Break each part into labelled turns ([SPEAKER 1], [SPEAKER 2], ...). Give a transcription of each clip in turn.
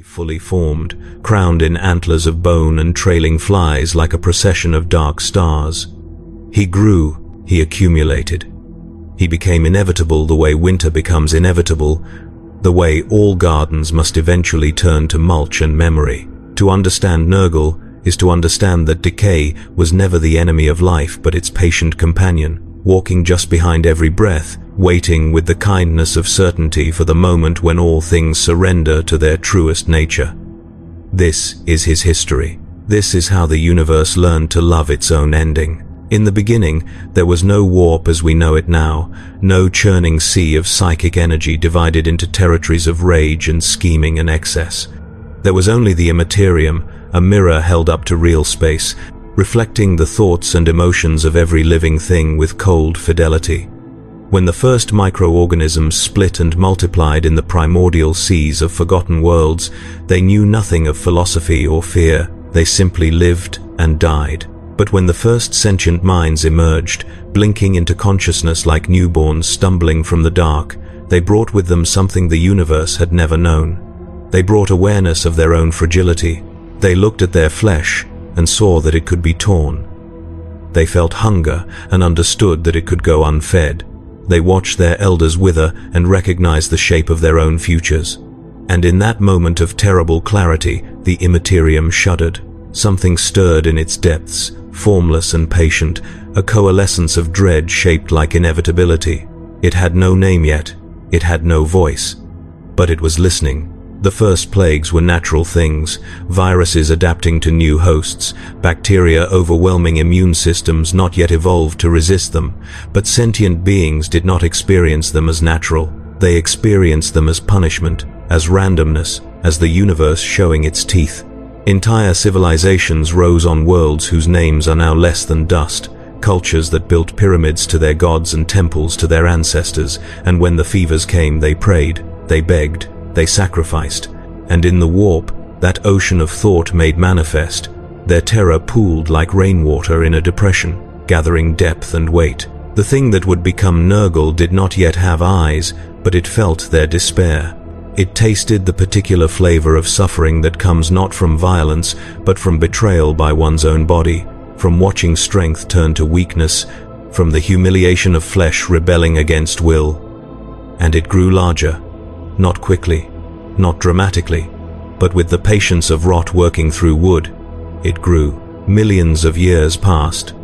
[SPEAKER 1] fully formed, crowned in antlers of bone and trailing flies like a procession of dark stars. He grew, he accumulated. He became inevitable the way winter becomes inevitable, the way all gardens must eventually turn to mulch and memory. To understand Nurgle is to understand that decay was never the enemy of life but its patient companion, walking just behind every breath, waiting with the kindness of certainty for the moment when all things surrender to their truest nature. This is his history. This is how the universe learned to love its own ending. In the beginning, there was no warp as we know it now, no churning sea of psychic energy divided into territories of rage and scheming and excess. There was only the immaterium, a mirror held up to real space, reflecting the thoughts and emotions of every living thing with cold fidelity. When the first microorganisms split and multiplied in the primordial seas of forgotten worlds, they knew nothing of philosophy or fear, they simply lived and died. But when the first sentient minds emerged, blinking into consciousness like newborns stumbling from the dark, they brought with them something the universe had never known. They brought awareness of their own fragility. They looked at their flesh and saw that it could be torn. They felt hunger and understood that it could go unfed. They watched their elders wither and recognized the shape of their own futures. And in that moment of terrible clarity, the immaterium shuddered. Something stirred in its depths, formless and patient, a coalescence of dread shaped like inevitability. It had no name yet, it had no voice, but it was listening. The first plagues were natural things, viruses adapting to new hosts, bacteria overwhelming immune systems not yet evolved to resist them, but sentient beings did not experience them as natural. They experienced them as punishment, as randomness, as the universe showing its teeth. Entire civilizations rose on worlds whose names are now less than dust, cultures that built pyramids to their gods and temples to their ancestors, and when the fevers came they prayed, they begged, they sacrificed, and in the warp, that ocean of thought made manifest, their terror pooled like rainwater in a depression, gathering depth and weight. The thing that would become Nurgle did not yet have eyes, but it felt their despair. It tasted the particular flavor of suffering that comes not from violence, but from betrayal by one's own body, from watching strength turn to weakness, from the humiliation of flesh rebelling against will. And it grew larger, not quickly, not dramatically, but with the patience of rot working through wood. It grew. Millions of years passed.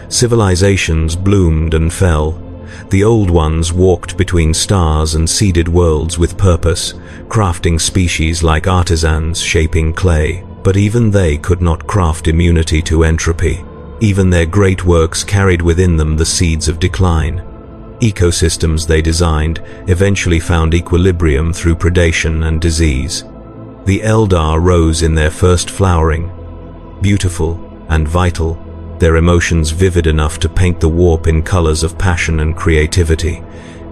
[SPEAKER 1] Civilizations bloomed and fell. The old ones walked between stars and seeded worlds with purpose, crafting species like artisans shaping clay. But even they could not craft immunity to entropy. Even their great works carried within them the seeds of decline. Ecosystems they designed eventually found equilibrium through predation and disease. The Eldar rose in their first flowering, beautiful and vital, their emotions vivid enough to paint the warp in colors of passion and creativity.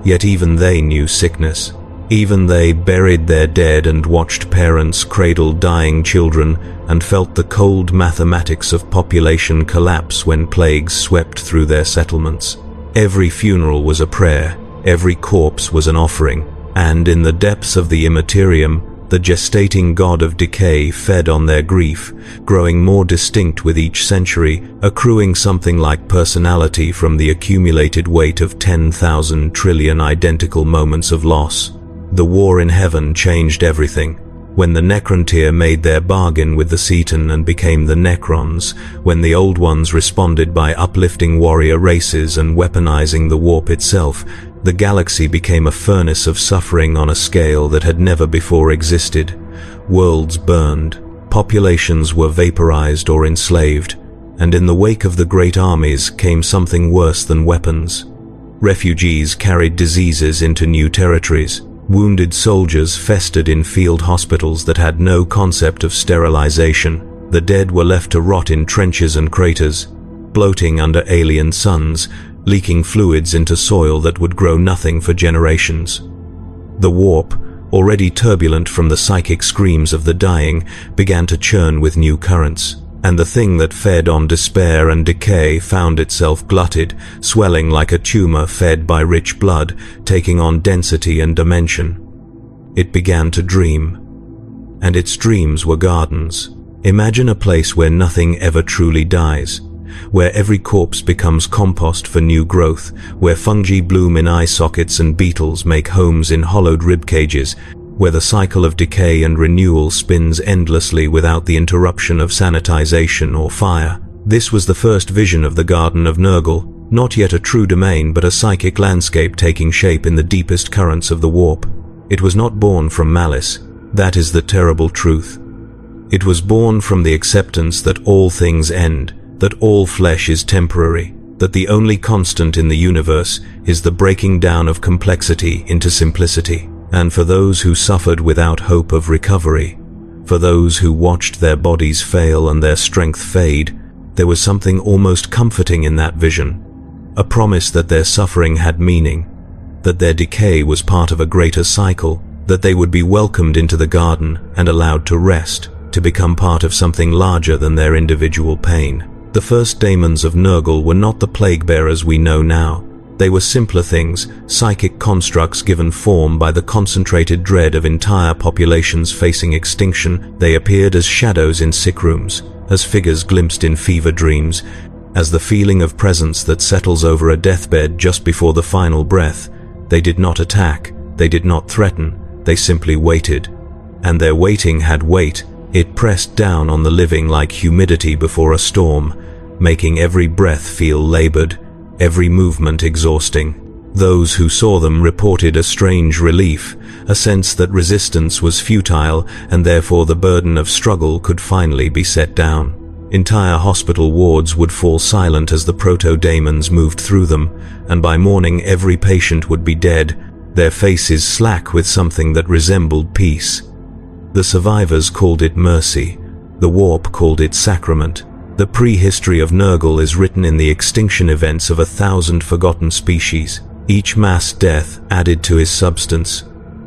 [SPEAKER 1] Yet even they knew sickness. Even they buried their dead and watched parents cradle dying children and felt the cold mathematics of population collapse when plagues swept through their settlements. Every funeral was a prayer, every corpse was an offering, and in the depths of the immaterium, the gestating god of decay fed on their grief, growing more distinct with each century, accruing something like personality from the accumulated weight of 10,000 trillion identical moments of loss. The war in heaven changed everything. When the Necrontyr made their bargain with the Cetan and became the Necrons, when the Old Ones responded by uplifting warrior races and weaponizing the warp itself, the galaxy became a furnace of suffering on a scale that had never before existed. Worlds burned, populations were vaporized or enslaved, and in the wake of the great armies came something worse than weapons. Refugees carried diseases into new territories. Wounded soldiers festered in field hospitals that had no concept of sterilization. The dead were left to rot in trenches and craters, bloating under alien suns, leaking fluids into soil that would grow nothing for generations. The warp, already turbulent from the psychic screams of the dying, began to churn with new currents. And the thing that fed on despair and decay found itself glutted, swelling like a tumor fed by rich blood, taking on density and dimension. It began to dream. and its dreams were gardens. Imagine a place where nothing ever truly dies, where every corpse becomes compost for new growth, where fungi bloom in eye sockets and beetles make homes in hollowed rib cages, where the cycle of decay and renewal spins endlessly without the interruption of sanitization or fire. This was the first vision of the Garden of Nurgle, not yet a true domain but a psychic landscape taking shape in the deepest currents of the warp. It was not born from malice, that is the terrible truth. It was born from the acceptance that all things end, that all flesh is temporary, that the only constant in the universe is the breaking down of complexity into simplicity. And for those who suffered without hope of recovery, for those who watched their bodies fail and their strength fade, there was something almost comforting in that vision, a promise that their suffering had meaning, that their decay was part of a greater cycle, that they would be welcomed into the garden and allowed to rest, to become part of something larger than their individual pain. The first daemons of Nurgle were not the plague-bearers we know now. They were simpler things, psychic constructs given form by the concentrated dread of entire populations facing extinction. They appeared as shadows in sick rooms, as figures glimpsed in fever dreams, as the feeling of presence that settles over a deathbed just before the final breath. They did not attack, they did not threaten, they simply waited. And their waiting had weight. It pressed down on the living like humidity before a storm, making every breath feel labored, every movement exhausting. Those who saw them reported a strange relief, a sense that resistance was futile and therefore the burden of struggle could finally be set down. Entire hospital wards would fall silent as the proto-daemons moved through them, and by morning every patient would be dead, their faces slack with something that resembled peace. The survivors called it mercy, the warp called it sacrament. The prehistory of Nurgle is written in the extinction events of 1,000 forgotten species. Each mass death added to his substance.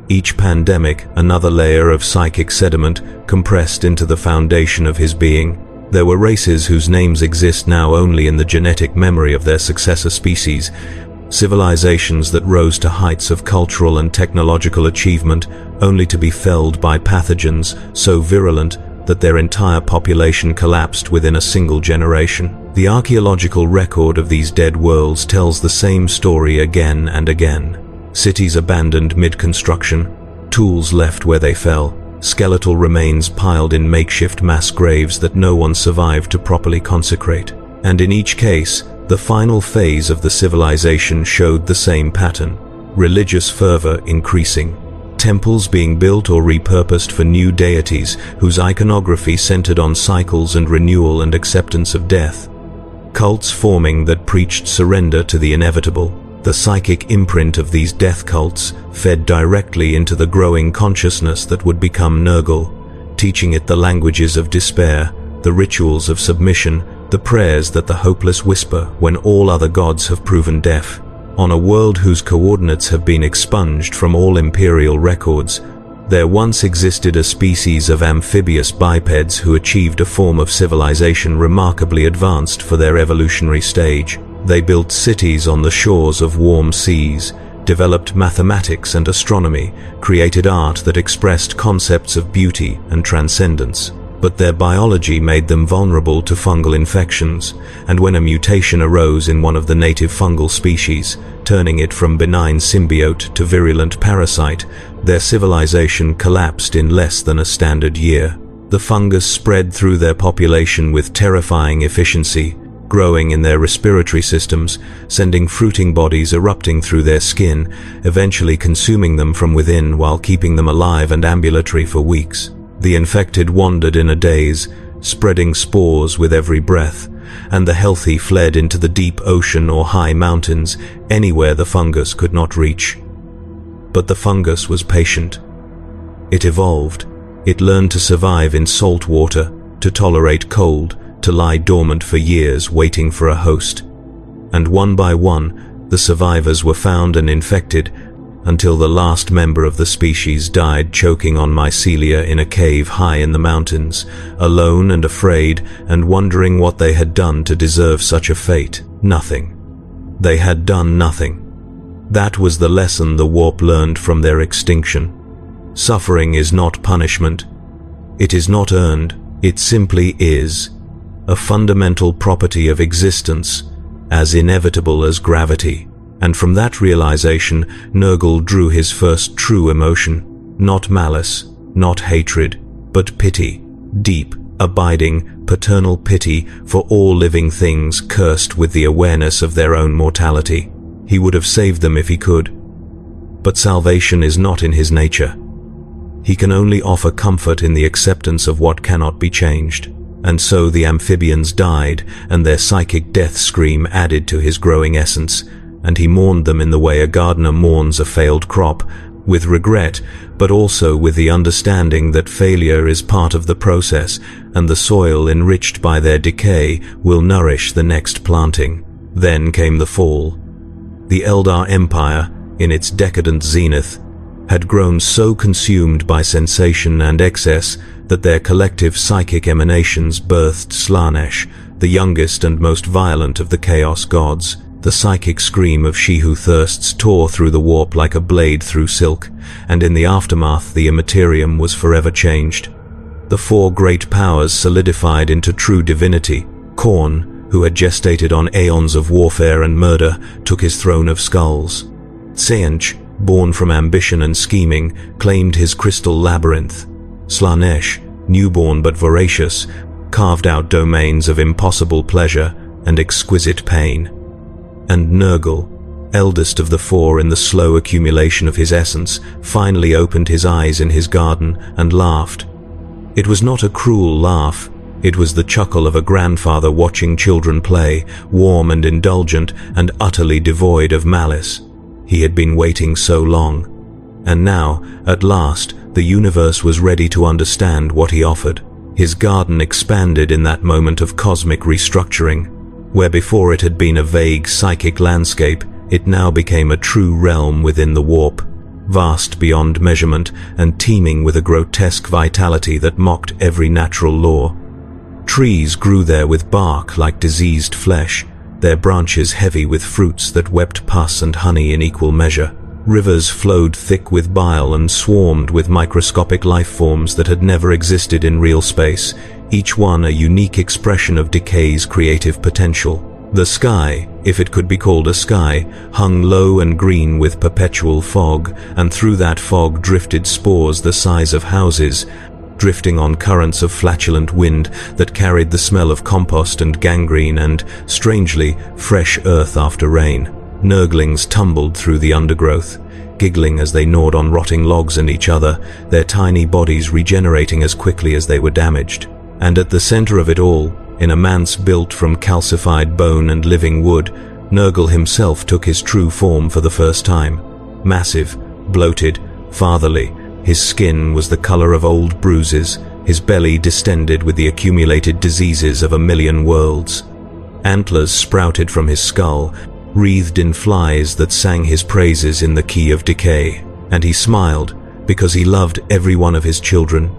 [SPEAKER 1] Each pandemic, another layer of psychic sediment compressed into the foundation of his being. There were races whose names exist now only in the genetic memory of their successor species, civilizations that rose to heights of cultural and technological achievement only to be felled by pathogens so virulent that their entire population collapsed within a single generation. The archaeological record of these dead worlds tells the same story again and again. Cities abandoned mid-construction, tools left where they fell, skeletal remains piled in makeshift mass graves that no one survived to properly consecrate. And in each case, the final phase of the civilization showed the same pattern, religious fervor increasing. Temples being built or repurposed for new deities whose iconography centered on cycles and renewal and acceptance of death. Cults forming that preached surrender to the inevitable. The psychic imprint of these death cults fed directly into the growing consciousness that would become Nurgle, teaching it the languages of despair, the rituals of submission, the prayers that the hopeless whisper when all other gods have proven deaf. On a world whose coordinates have been expunged from all imperial records, there once existed a species of amphibious bipeds who achieved a form of civilization remarkably advanced for their evolutionary stage. They built cities on the shores of warm seas, developed mathematics and astronomy, created art that expressed concepts of beauty and transcendence. But their biology made them vulnerable to fungal infections, and when a mutation arose in one of the native fungal species, turning it from benign symbiote to virulent parasite, their civilization collapsed in less than a standard year. The fungus spread through their population with terrifying efficiency, growing in their respiratory systems, sending fruiting bodies erupting through their skin, eventually consuming them from within while keeping them alive and ambulatory for weeks. The infected wandered in a daze, spreading spores with every breath, and the healthy fled into the deep ocean or high mountains, anywhere the fungus could not reach. But the fungus was patient. It evolved. It learned to survive in salt water, to tolerate cold, to lie dormant for years waiting for a host. And one by one, the survivors were found and infected, until the last member of the species died choking on mycelia in a cave high in the mountains, alone and afraid, and wondering what they had done to deserve such a fate. Nothing. They had done nothing. That was the lesson the warp learned from their extinction. Suffering is not punishment. It is not earned, it simply is. A fundamental property of existence, as inevitable as gravity. And from that realization, Nurgle drew his first true emotion. Not malice, not hatred, but pity. Deep, abiding, paternal pity for all living things cursed with the awareness of their own mortality. He would have saved them if he could. But salvation is not in his nature. He can only offer comfort in the acceptance of what cannot be changed. And so the amphibians died, and their psychic death scream added to his growing essence, and he mourned them in the way a gardener mourns a failed crop, with regret, but also with the understanding that failure is part of the process, and the soil enriched by their decay will nourish the next planting. Then came the fall. The Eldar Empire, in its decadent zenith, had grown so consumed by sensation and excess that their collective psychic emanations birthed Slaanesh, the youngest and most violent of the Chaos gods. The psychic scream of she who thirsts tore through the warp like a blade through silk, and in the aftermath the immaterium was forever changed. The four great powers solidified into true divinity. Khorne, who had gestated on aeons of warfare and murder, took his throne of skulls. Tzeentch, born from ambition and scheming, claimed his crystal labyrinth. Slaanesh, newborn but voracious, carved out domains of impossible pleasure and exquisite pain. And Nurgle, eldest of the four in the slow accumulation of his essence, finally opened his eyes in his garden and laughed. It was not a cruel laugh. It was the chuckle of a grandfather watching children play, warm and indulgent and utterly devoid of malice. He had been waiting so long. And now, at last, the universe was ready to understand what he offered. His garden expanded in that moment of cosmic restructuring. Where before it had been a vague psychic landscape, it now became a true realm within the warp, vast beyond measurement and teeming with a grotesque vitality that mocked every natural law. Trees grew there with bark like diseased flesh, their branches heavy with fruits that wept pus and honey in equal measure. Rivers flowed thick with bile and swarmed with microscopic life forms that had never existed in real space, each one a unique expression of decay's creative potential. The sky, if it could be called a sky, hung low and green with perpetual fog, and through that fog drifted spores the size of houses, drifting on currents of flatulent wind that carried the smell of compost and gangrene and, strangely, fresh earth after rain. Nurglings tumbled through the undergrowth, giggling as they gnawed on rotting logs and each other, their tiny bodies regenerating as quickly as they were damaged. And at the center of it all, in a manse built from calcified bone and living wood, Nurgle himself took his true form for the first time. Massive, bloated, fatherly, his skin was the color of old bruises, his belly distended with the accumulated diseases of a million worlds. Antlers sprouted from his skull, wreathed in flies that sang his praises in the key of decay, and he smiled because he loved every one of his children,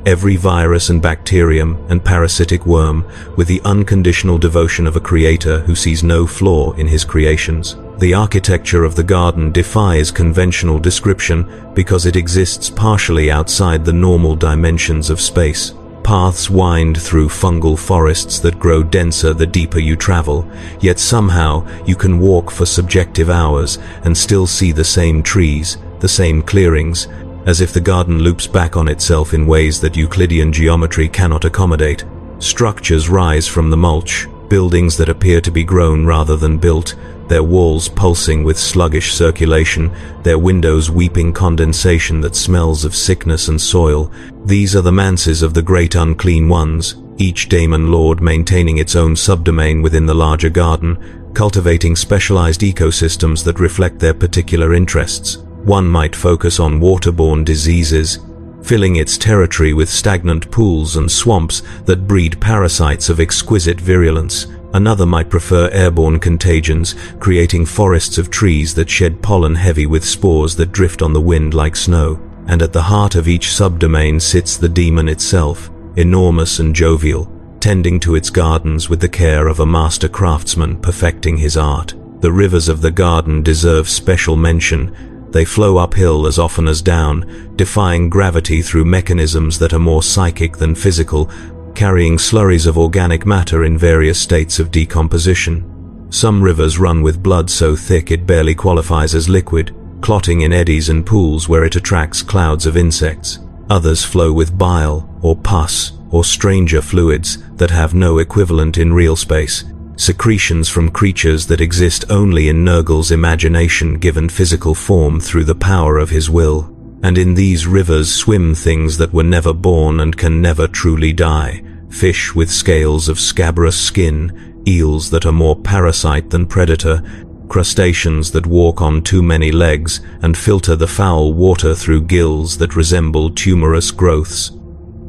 [SPEAKER 1] every virus and bacterium and parasitic worm, with the unconditional devotion of a creator who sees no flaw in his creations. The architecture of the garden defies conventional description because it exists partially outside the normal dimensions of space. Paths wind through fungal forests that grow denser the deeper you travel, yet somehow you can walk for subjective hours and still see the same trees, the same clearings, as if the garden loops back on itself in ways that Euclidean geometry cannot accommodate. Structures rise from the mulch, buildings that appear to be grown rather than built, their walls pulsing with sluggish circulation, their windows weeping condensation that smells of sickness and soil. These are the manses of the great unclean ones, each daemon lord maintaining its own subdomain within the larger garden, cultivating specialized ecosystems that reflect their particular interests. One might focus on waterborne diseases, filling its territory with stagnant pools and swamps that breed parasites of exquisite virulence. Another might prefer airborne contagions, creating forests of trees that shed pollen heavy with spores that drift on the wind like snow. And at the heart of each subdomain sits the demon itself, enormous and jovial, tending to its gardens with the care of a master craftsman perfecting his art. The rivers of the garden deserve special mention. They flow uphill as often as down, defying gravity through mechanisms that are more psychic than physical, carrying slurries of organic matter in various states of decomposition. Some rivers run with blood so thick it barely qualifies as liquid, clotting in eddies and pools where it attracts clouds of insects. Others flow with bile, or pus, or stranger fluids that have no equivalent in real space, secretions from creatures that exist only in Nurgle's imagination given physical form through the power of his will. And in these rivers swim things that were never born and can never truly die, fish with scales of scabrous skin, eels that are more parasite than predator, crustaceans that walk on too many legs and filter the foul water through gills that resemble tumorous growths.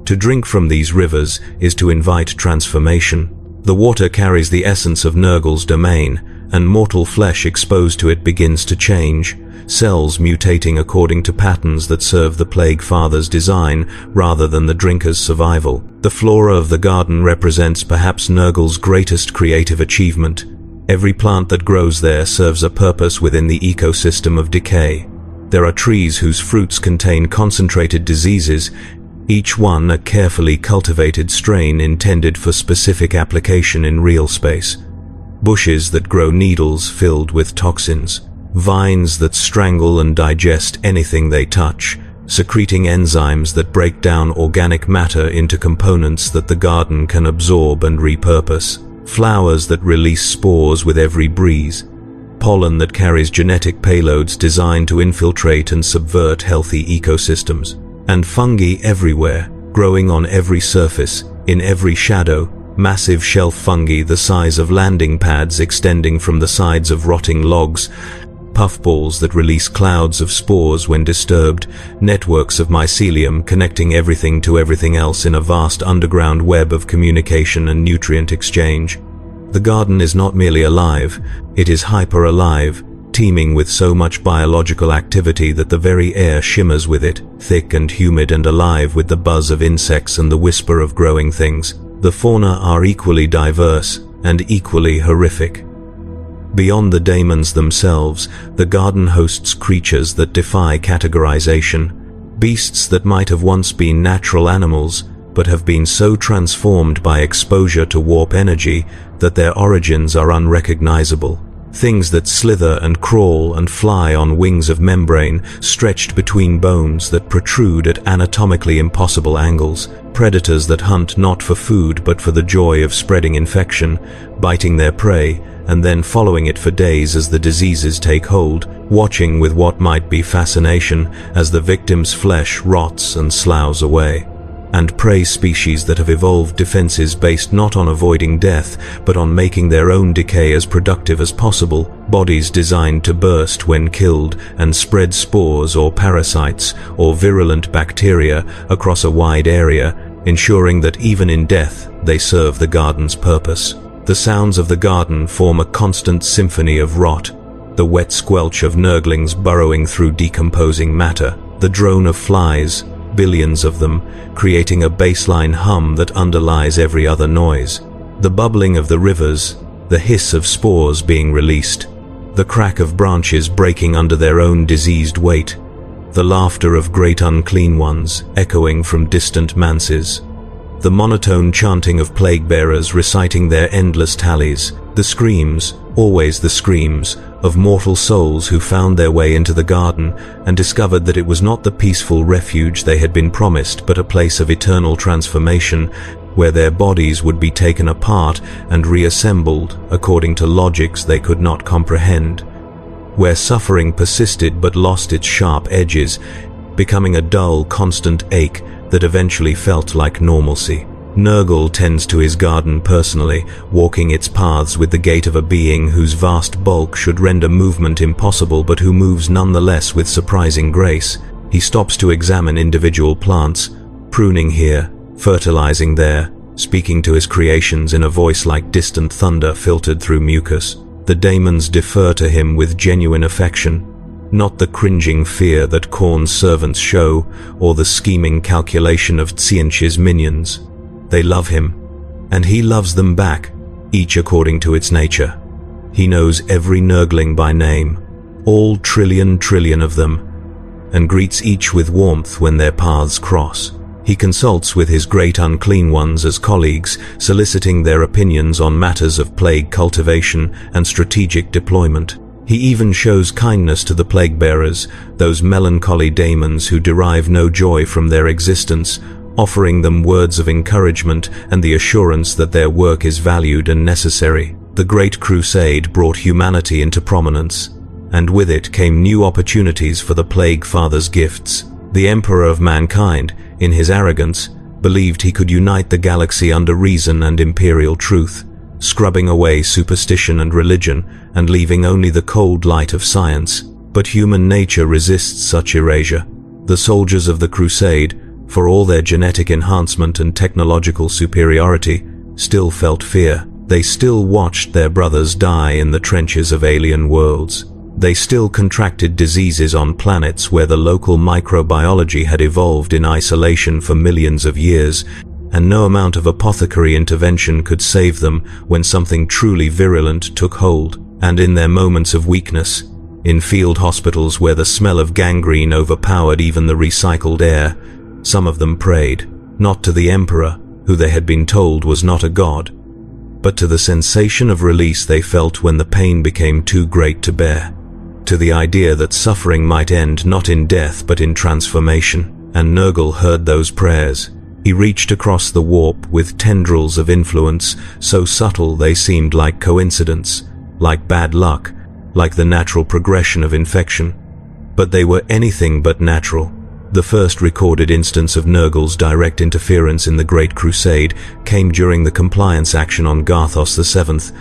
[SPEAKER 1] To drink from these rivers is to invite transformation. The water carries the essence of Nurgle's domain, and mortal flesh exposed to it begins to change, cells mutating according to patterns that serve the Plague Father's design rather than the drinker's survival. The flora of the garden represents perhaps Nurgle's greatest creative achievement. Every plant that grows there serves a purpose within the ecosystem of decay. There are trees whose fruits contain concentrated diseases, each one a carefully cultivated strain intended for specific application in real space. Bushes that grow needles filled with toxins. Vines that strangle and digest anything they touch, secreting enzymes that break down organic matter into components that the garden can absorb and repurpose. Flowers that release spores with every breeze. Pollen that carries genetic payloads designed to infiltrate and subvert healthy ecosystems. And fungi everywhere, growing on every surface, in every shadow, massive shelf fungi the size of landing pads extending from the sides of rotting logs, puffballs that release clouds of spores when disturbed, networks of mycelium connecting everything to everything else in a vast underground web of communication and nutrient exchange. The garden is not merely alive, it is hyper-alive, teeming with so much biological activity that the very air shimmers with it, thick and humid and alive with the buzz of insects and the whisper of growing things. The fauna are equally diverse and equally horrific. Beyond the daemons themselves, the garden hosts creatures that defy categorization, beasts that might have once been natural animals, but have been so transformed by exposure to warp energy that their origins are unrecognizable. Things that slither and crawl and fly on wings of membrane stretched between bones that protrude at anatomically impossible angles. Predators that hunt not for food but for the joy of spreading infection, biting their prey, and then following it for days as the diseases take hold, watching with what might be fascination as the victim's flesh rots and sloughs away. And prey species that have evolved defenses based not on avoiding death, but on making their own decay as productive as possible, bodies designed to burst when killed and spread spores or parasites or virulent bacteria across a wide area, ensuring that even in death they serve the garden's purpose. The sounds of the garden form a constant symphony of rot, the wet squelch of Nurglings burrowing through decomposing matter, the drone of flies, billions of them, creating a baseline hum that underlies every other noise. The bubbling of the rivers, the hiss of spores being released, the crack of branches breaking under their own diseased weight, the laughter of great unclean ones echoing from distant manses, the monotone chanting of plague-bearers reciting their endless tallies, the screams, always the screams, of mortal souls who found their way into the garden and discovered that it was not the peaceful refuge they had been promised but a place of eternal transformation where their bodies would be taken apart and reassembled according to logics they could not comprehend, where suffering persisted but lost its sharp edges, becoming a dull, constant ache that eventually felt like normalcy. Nurgle tends to his garden personally, walking its paths with the gait of a being whose vast bulk should render movement impossible but who moves nonetheless with surprising grace. He stops to examine individual plants, pruning here, fertilizing there, speaking to his creations in a voice like distant thunder filtered through mucus. The daemons defer to him with genuine affection, not the cringing fear that Khorne's servants show or the scheming calculation of Tzeentch's minions. They love him, and he loves them back, each according to its nature. He knows every Nurgling by name, all trillion of them, and greets each with warmth when their paths cross. He consults with his great unclean ones as colleagues, soliciting their opinions on matters of plague cultivation and strategic deployment. He even shows kindness to the plague-bearers, those melancholy daemons who derive no joy from their existence, offering them words of encouragement and the assurance that their work is valued and necessary. The Great Crusade brought humanity into prominence, and with it came new opportunities for the Plague Father's gifts. The Emperor of Mankind, in his arrogance, believed he could unite the galaxy under reason and imperial truth, scrubbing away superstition and religion and leaving only the cold light of science. But human nature resists such erasure. The soldiers of the Crusade, for all their genetic enhancement and technological superiority, still felt fear. They still watched their brothers die in the trenches of alien worlds. They still contracted diseases on planets where the local microbiology had evolved in isolation for millions of years, and no amount of apothecary intervention could save them when something truly virulent took hold. And in their moments of weakness, in field hospitals where the smell of gangrene overpowered even the recycled air, some of them prayed, not to the Emperor, who they had been told was not a god, but to the sensation of release they felt when the pain became too great to bear, to the idea that suffering might end not in death but in transformation. And Nurgle heard those prayers. He reached across the warp with tendrils of influence, so subtle they seemed like coincidence, like bad luck, like the natural progression of infection. But they were anything but natural. The first recorded instance of Nurgle's direct interference in the Great Crusade came during the compliance action on Garthos VII,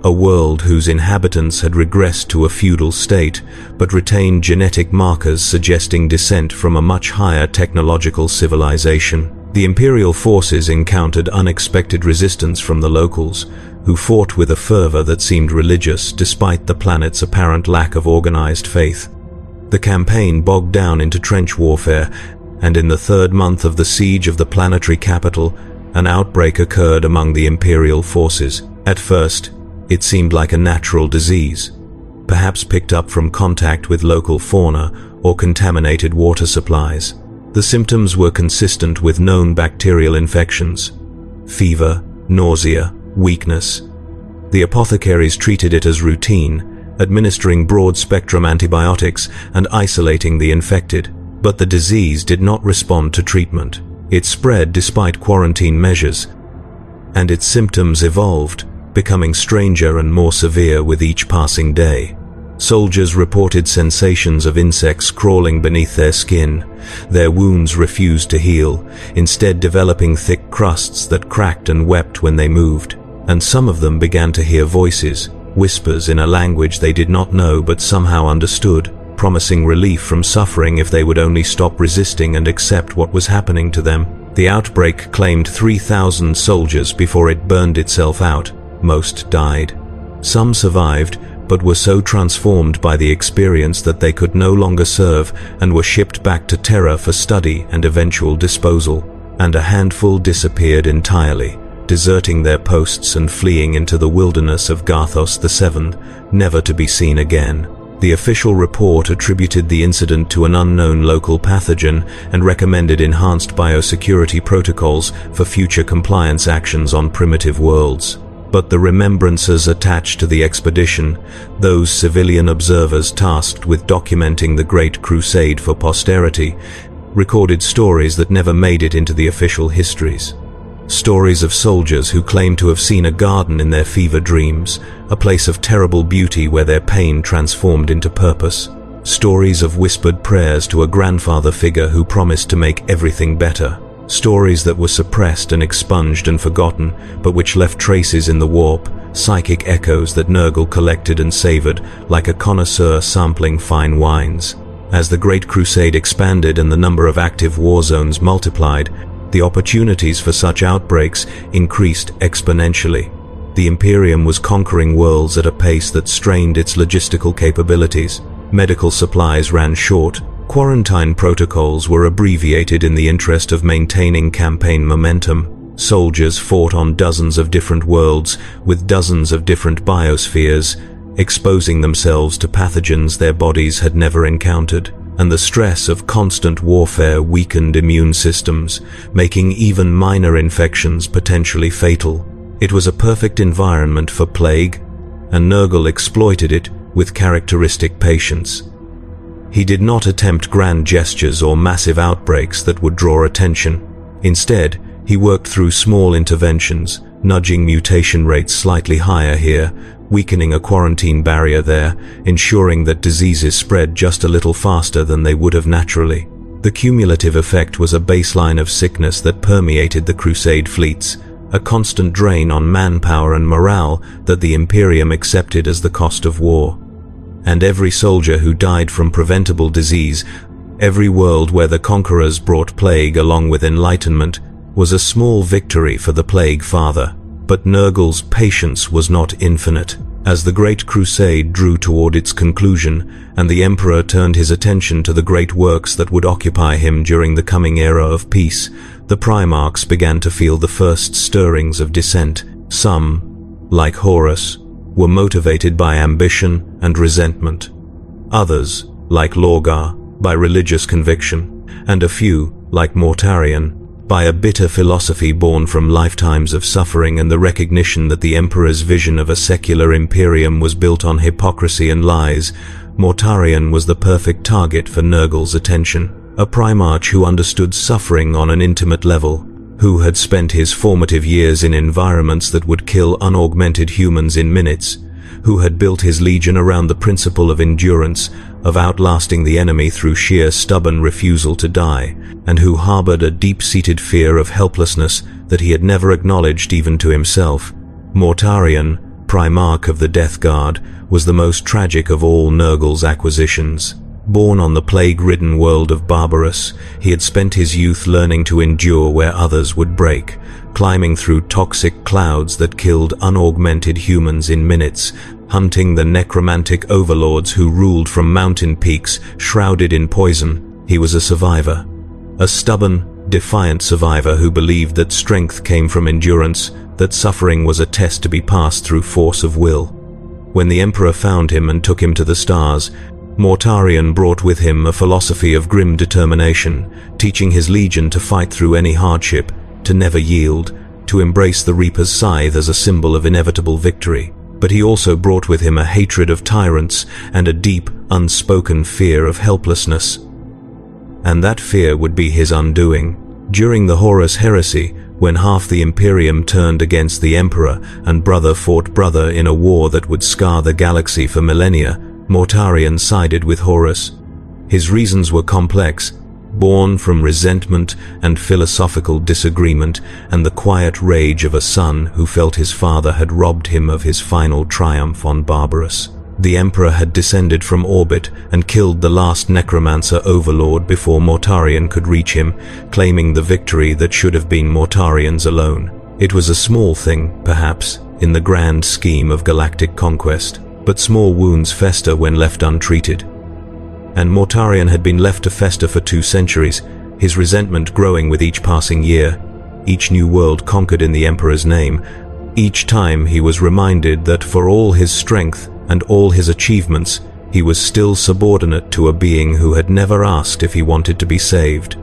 [SPEAKER 1] a world whose inhabitants had regressed to a feudal state, but retained genetic markers suggesting descent from a much higher technological civilization. The Imperial forces encountered unexpected resistance from the locals, who fought with a fervor that seemed religious despite the planet's apparent lack of organized faith. The campaign bogged down into trench warfare, and in the third month of the siege of the planetary capital, an outbreak occurred among the Imperial forces. At first, it seemed like a natural disease, perhaps picked up from contact with local fauna or contaminated water supplies. The symptoms were consistent with known bacterial infections: fever, nausea, weakness. The apothecaries treated it as routine, administering broad-spectrum antibiotics and isolating the infected. But the disease did not respond to treatment. It spread despite quarantine measures, and its symptoms evolved, becoming stranger and more severe with each passing day. Soldiers reported sensations of insects crawling beneath their skin. Their wounds refused to heal, instead developing thick crusts that cracked and wept when they moved. And some of them began to hear voices, whispers in a language they did not know but somehow understood, promising relief from suffering if they would only stop resisting and accept what was happening to them. The outbreak claimed 3,000 soldiers before it burned itself out. Most died. Some survived, but were so transformed by the experience that they could no longer serve and were shipped back to Terra for study and eventual disposal. And a handful disappeared entirely, deserting their posts and fleeing into the wilderness of Garthos VII, never to be seen again. The official report attributed the incident to an unknown local pathogen and recommended enhanced biosecurity protocols for future compliance actions on primitive worlds. But the remembrances attached to the expedition, those civilian observers tasked with documenting the Great Crusade for posterity, recorded stories that never made it into the official histories. Stories of soldiers who claimed to have seen a garden in their fever dreams, a place of terrible beauty where their pain transformed into purpose. Stories of whispered prayers to a grandfather figure who promised to make everything better. Stories that were suppressed and expunged and forgotten, but which left traces in the warp, psychic echoes that Nurgle collected and savored like a connoisseur sampling fine wines. As the Great Crusade expanded and the number of active war zones multiplied, the opportunities for such outbreaks increased exponentially. The Imperium was conquering worlds at a pace that strained its logistical capabilities. Medical supplies ran short. Quarantine protocols were abbreviated in the interest of maintaining campaign momentum. Soldiers fought on dozens of different worlds with dozens of different biospheres, exposing themselves to pathogens their bodies had never encountered. and the stress of constant warfare weakened immune systems, making even minor infections potentially fatal. It was a perfect environment for plague, and Nurgle exploited it with characteristic patience. He did not attempt grand gestures or massive outbreaks that would draw attention. Instead, he worked through small interventions, nudging mutation rates slightly higher here, weakening a quarantine barrier there, ensuring that diseases spread just a little faster than they would have naturally. The cumulative effect was a baseline of sickness that permeated the Crusade fleets, a constant drain on manpower and morale that the Imperium accepted as the cost of war. And every soldier who died from preventable disease, every world where the conquerors brought plague along with enlightenment, was a small victory for the Plague Father. But Nurgle's patience was not infinite. As the Great Crusade drew toward its conclusion, and the Emperor turned his attention to the great works that would occupy him during the coming era of peace, the Primarchs began to feel the first stirrings of dissent. Some, like Horus, were motivated by ambition and resentment. Others, like Lorgar, by religious conviction, and a few, like Mortarion, by a bitter philosophy born from lifetimes of suffering and the recognition that the Emperor's vision of a secular imperium was built on hypocrisy and lies. Mortarion was the perfect target for Nurgle's attention, a Primarch who understood suffering on an intimate level, who had spent his formative years in environments that would kill unaugmented humans in minutes, who had built his legion around the principle of endurance, of outlasting the enemy through sheer stubborn refusal to die, and who harbored a deep-seated fear of helplessness that he had never acknowledged even to himself. Mortarion, Primarch of the Death Guard, was the most tragic of all Nurgle's acquisitions. Born on the plague-ridden world of Barbarous, he had spent his youth learning to endure where others would break, climbing through toxic clouds that killed unaugmented humans in minutes, hunting the necromantic overlords who ruled from mountain peaks shrouded in poison. He was a survivor. A stubborn, defiant survivor who believed that strength came from endurance, that suffering was a test to be passed through force of will. When the Emperor found him and took him to the stars, Mortarion brought with him a philosophy of grim determination, teaching his legion to fight through any hardship, to never yield, to embrace the Reaper's scythe as a symbol of inevitable victory. But he also brought with him a hatred of tyrants and a deep, unspoken fear of helplessness. And that fear would be his undoing. During the Horus Heresy, when half the Imperium turned against the Emperor and brother fought brother in a war that would scar the galaxy for millennia, Mortarion sided with Horus. His reasons were complex, born from resentment and philosophical disagreement and the quiet rage of a son who felt his father had robbed him of his final triumph on Barbarous. The Emperor had descended from orbit and killed the last necromancer overlord before Mortarion could reach him, claiming the victory that should have been Mortarion's alone. It was a small thing, perhaps, in the grand scheme of galactic conquest, but small wounds fester when left untreated. And Mortarion had been left to fester for 2 centuries, his resentment growing with each passing year, each new world conquered in the Emperor's name. Each time he was reminded that for all his strength and all his achievements, he was still subordinate to a being who had never asked if he wanted to be saved.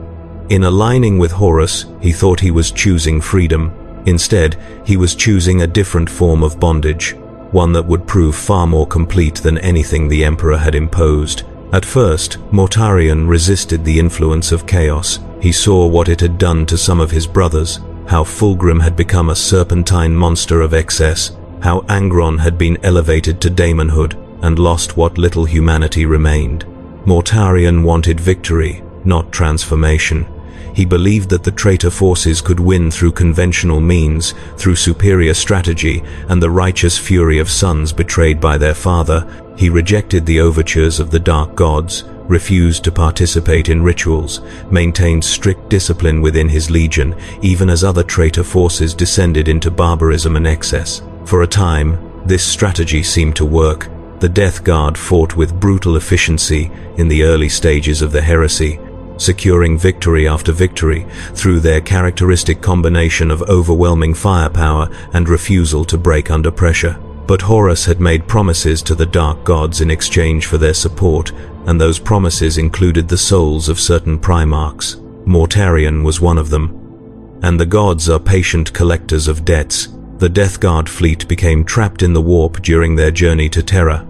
[SPEAKER 1] In aligning with Horus, he thought he was choosing freedom. Instead, he was choosing a different form of bondage, one that would prove far more complete than anything the Emperor had imposed. At first, Mortarion resisted the influence of chaos. He saw what it had done to some of his brothers, how Fulgrim had become a serpentine monster of excess, how Angron had been elevated to daemonhood and lost what little humanity remained. Mortarion wanted victory, not transformation. He believed that the traitor forces could win through conventional means, through superior strategy and the righteous fury of sons betrayed by their father. He rejected the overtures of the dark gods, refused to participate in rituals, maintained strict discipline within his legion, even as other traitor forces descended into barbarism and excess. For a time, this strategy seemed to work. The Death Guard fought with brutal efficiency in the early stages of the heresy, securing victory after victory through their characteristic combination of overwhelming firepower and refusal to break under pressure. But Horus had made promises to the dark gods in exchange for their support, and those promises included the souls of certain Primarchs. Mortarion was one of them. And the gods are patient collectors of debts. The Death Guard fleet became trapped in the warp during their journey to Terra.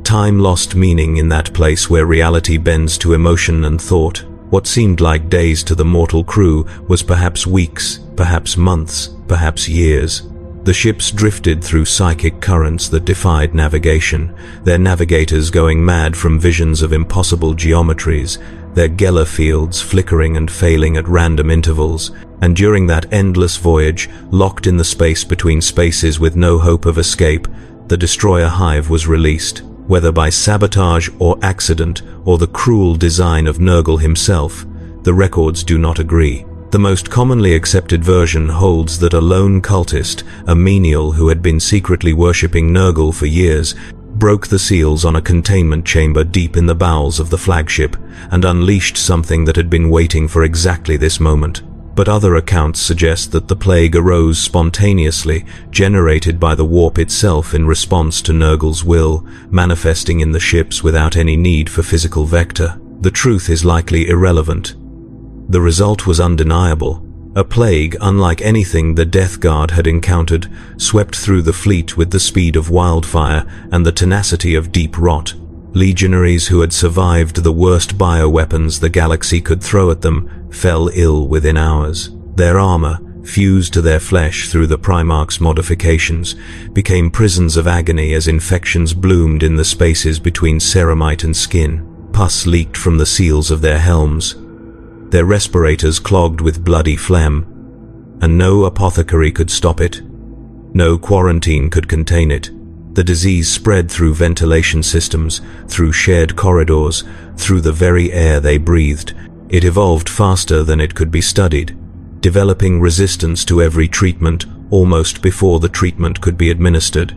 [SPEAKER 1] Time lost meaning in that place where reality bends to emotion and thought. What seemed like days to the mortal crew was perhaps weeks, perhaps months, perhaps years. The ships drifted through psychic currents that defied navigation, their navigators going mad from visions of impossible geometries, their Geller fields flickering and failing at random intervals, and during that endless voyage, locked in the space between spaces with no hope of escape, the destroyer hive was released. Whether by sabotage or accident, or the cruel design of Nurgle himself, the records do not agree. The most commonly accepted version holds that a lone cultist, a menial who had been secretly worshipping Nurgle for years, broke the seals on a containment chamber deep in the bowels of the flagship, and unleashed something that had been waiting for exactly this moment. But other accounts suggest that the plague arose spontaneously, generated by the warp itself in response to Nurgle's will, manifesting in the ships without any need for physical vector. The truth is likely irrelevant. The result was undeniable. A plague unlike anything the Death Guard had encountered, swept through the fleet with the speed of wildfire and the tenacity of deep rot. Legionaries who had survived the worst bioweapons the galaxy could throw at them fell ill within hours. Their armor, fused to their flesh through the Primarch's modifications, became prisons of agony as infections bloomed in the spaces between ceramite and skin. Pus leaked from the seals of their helms, their respirators clogged with bloody phlegm, and no apothecary could stop it. No quarantine could contain it. The disease spread through ventilation systems, through shared corridors, through the very air they breathed. It evolved faster than it could be studied, developing resistance to every treatment almost before the treatment could be administered.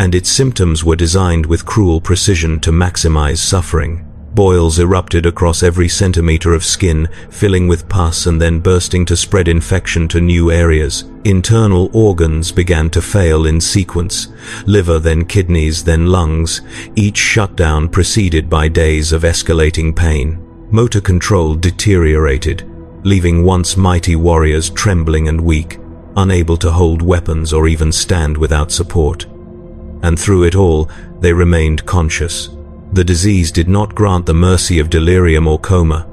[SPEAKER 1] And its symptoms were designed with cruel precision to maximize suffering. Boils erupted across every centimeter of skin, filling with pus and then bursting to spread infection to new areas. Internal organs began to fail in sequence, liver, then kidneys, then lungs, each shutdown preceded by days of escalating pain. Motor control deteriorated, leaving once mighty warriors trembling and weak, unable to hold weapons or even stand without support. And through it all, they remained conscious. The disease did not grant the mercy of delirium or coma.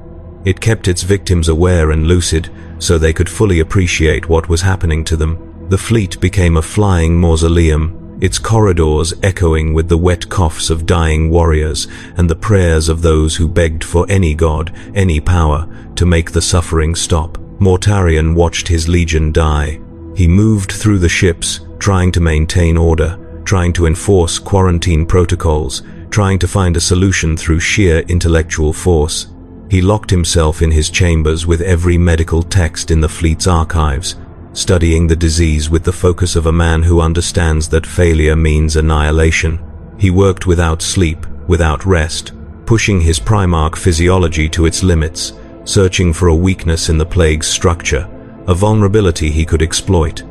[SPEAKER 1] It kept its victims aware and lucid, so they could fully appreciate what was happening to them. The fleet became a flying mausoleum, its corridors echoing with the wet coughs of dying warriors and the prayers of those who begged for any god, any power, to make the suffering stop. Mortarion watched his legion die. He moved through the ships, trying to maintain order, trying to enforce quarantine protocols, trying to find a solution through sheer intellectual force. He locked himself in his chambers with every medical text in the fleet's archives, studying the disease with the focus of a man who understands that failure means annihilation. He worked without sleep, without rest, pushing his Primarch physiology to its limits, searching for a weakness in the plague's structure, a vulnerability he could exploit.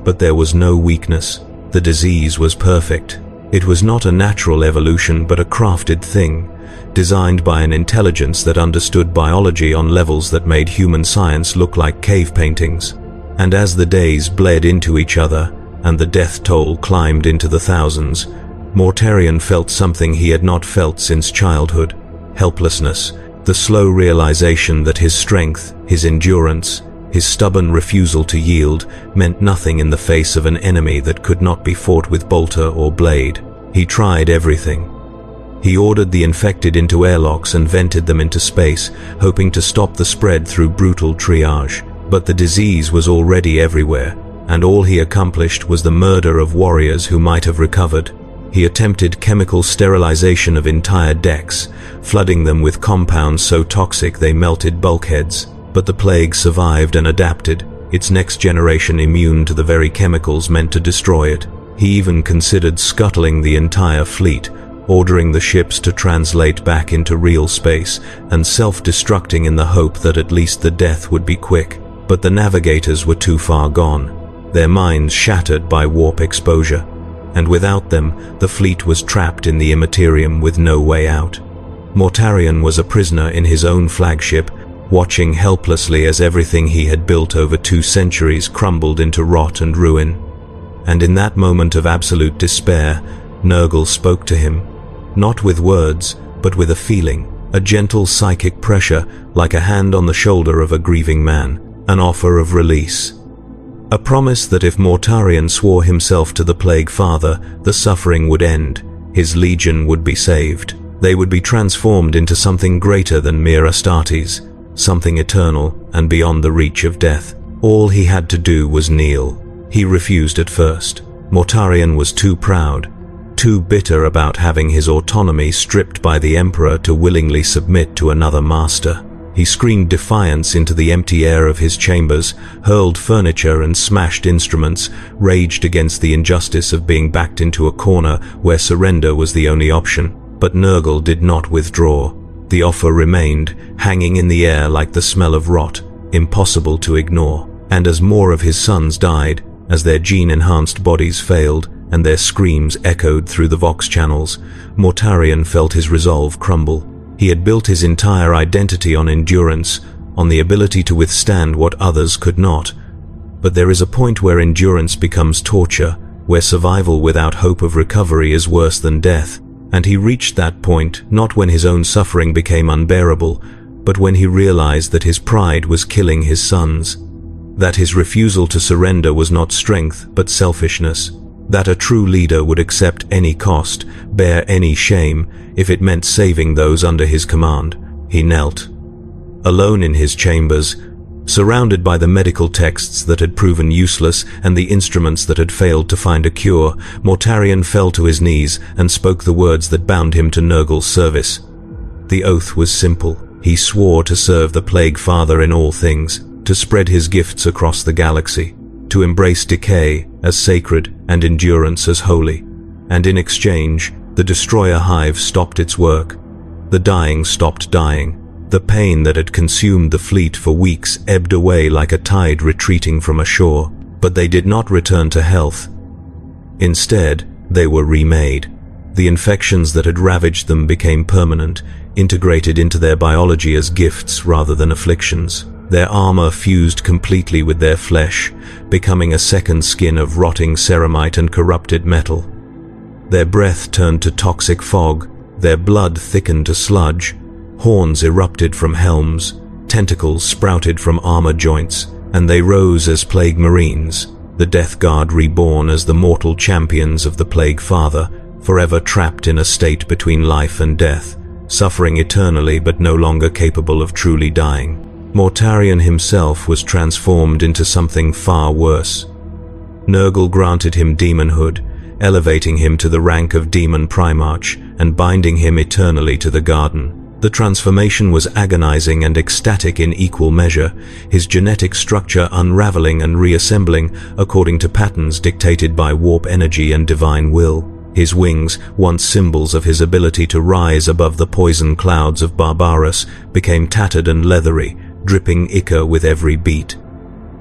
[SPEAKER 1] But there was no weakness. The disease was perfect. It was not a natural evolution but a crafted thing, designed by an intelligence that understood biology on levels that made human science look like cave paintings. And as the days bled into each other, and the death toll climbed into the thousands, Mortarion felt something he had not felt since childhood: helplessness, the slow realization that his strength, his endurance, his stubborn refusal to yield meant nothing in the face of an enemy that could not be fought with bolter or blade. He tried everything. He ordered the infected into airlocks and vented them into space, hoping to stop the spread through brutal triage. But the disease was already everywhere, and all he accomplished was the murder of warriors who might have recovered. He attempted chemical sterilization of entire decks, flooding them with compounds so toxic they melted bulkheads. But the plague survived and adapted, its next generation immune to the very chemicals meant to destroy it. He even considered scuttling the entire fleet, ordering the ships to translate back into real space, and self-destructing in the hope that at least the death would be quick. But the navigators were too far gone, their minds shattered by warp exposure, and without them, the fleet was trapped in the immaterium with no way out. Mortarion was a prisoner in his own flagship, watching helplessly as everything he had built over 2 centuries crumbled into rot and ruin. And in that moment of absolute despair, Nurgle spoke to him, not with words, but with a feeling, a gentle psychic pressure like a hand on the shoulder of a grieving man, an offer of release. A promise that if Mortarion swore himself to the Plague Father, the suffering would end, his legion would be saved. They would be transformed into something greater than mere Astartes, something eternal and beyond the reach of death. All he had to do was kneel. He refused at first. Mortarion was too proud, too bitter about having his autonomy stripped by the Emperor to willingly submit to another master. He screamed defiance into the empty air of his chambers, hurled furniture and smashed instruments, raged against the injustice of being backed into a corner where surrender was the only option. But Nurgle did not withdraw. The offer remained, hanging in the air like the smell of rot, impossible to ignore. And as more of his sons died, as their gene-enhanced bodies failed, and their screams echoed through the Vox channels, Mortarion felt his resolve crumble. He had built his entire identity on endurance, on the ability to withstand what others could not. But there is a point where endurance becomes torture, where survival without hope of recovery is worse than death. And he reached that point not when his own suffering became unbearable, but when he realized that his pride was killing his sons, that his refusal to surrender was not strength but selfishness, that a true leader would accept any cost, bear any shame, if it meant saving those under his command. He knelt. Alone in his chambers, surrounded by the medical texts that had proven useless and the instruments that had failed to find a cure, Mortarion fell to his knees and spoke the words that bound him to Nurgle's service. The oath was simple. He swore to serve the Plague Father in all things, to spread his gifts across the galaxy, to embrace decay as sacred and endurance as holy. And in exchange, the Destroyer Hive stopped its work. The dying stopped dying. The pain that had consumed the fleet for weeks ebbed away like a tide retreating from a shore, but they did not return to health. Instead, they were remade. The infections that had ravaged them became permanent, integrated into their biology as gifts rather than afflictions. Their armor fused completely with their flesh, becoming a second skin of rotting ceramite and corrupted metal. Their breath turned to toxic fog, their blood thickened to sludge. Horns erupted from helms, tentacles sprouted from armor joints, and they rose as Plague Marines, the Death Guard reborn as the mortal champions of the Plague Father, forever trapped in a state between life and death, suffering eternally but no longer capable of truly dying. Mortarion himself was transformed into something far worse. Nurgle granted him demonhood, elevating him to the rank of Demon Primarch and binding him eternally to the Garden. The transformation was agonizing and ecstatic in equal measure, his genetic structure unraveling and reassembling according to patterns dictated by warp energy and divine will. His wings, once symbols of his ability to rise above the poison clouds of Barbarus, became tattered and leathery, dripping ichor with every beat.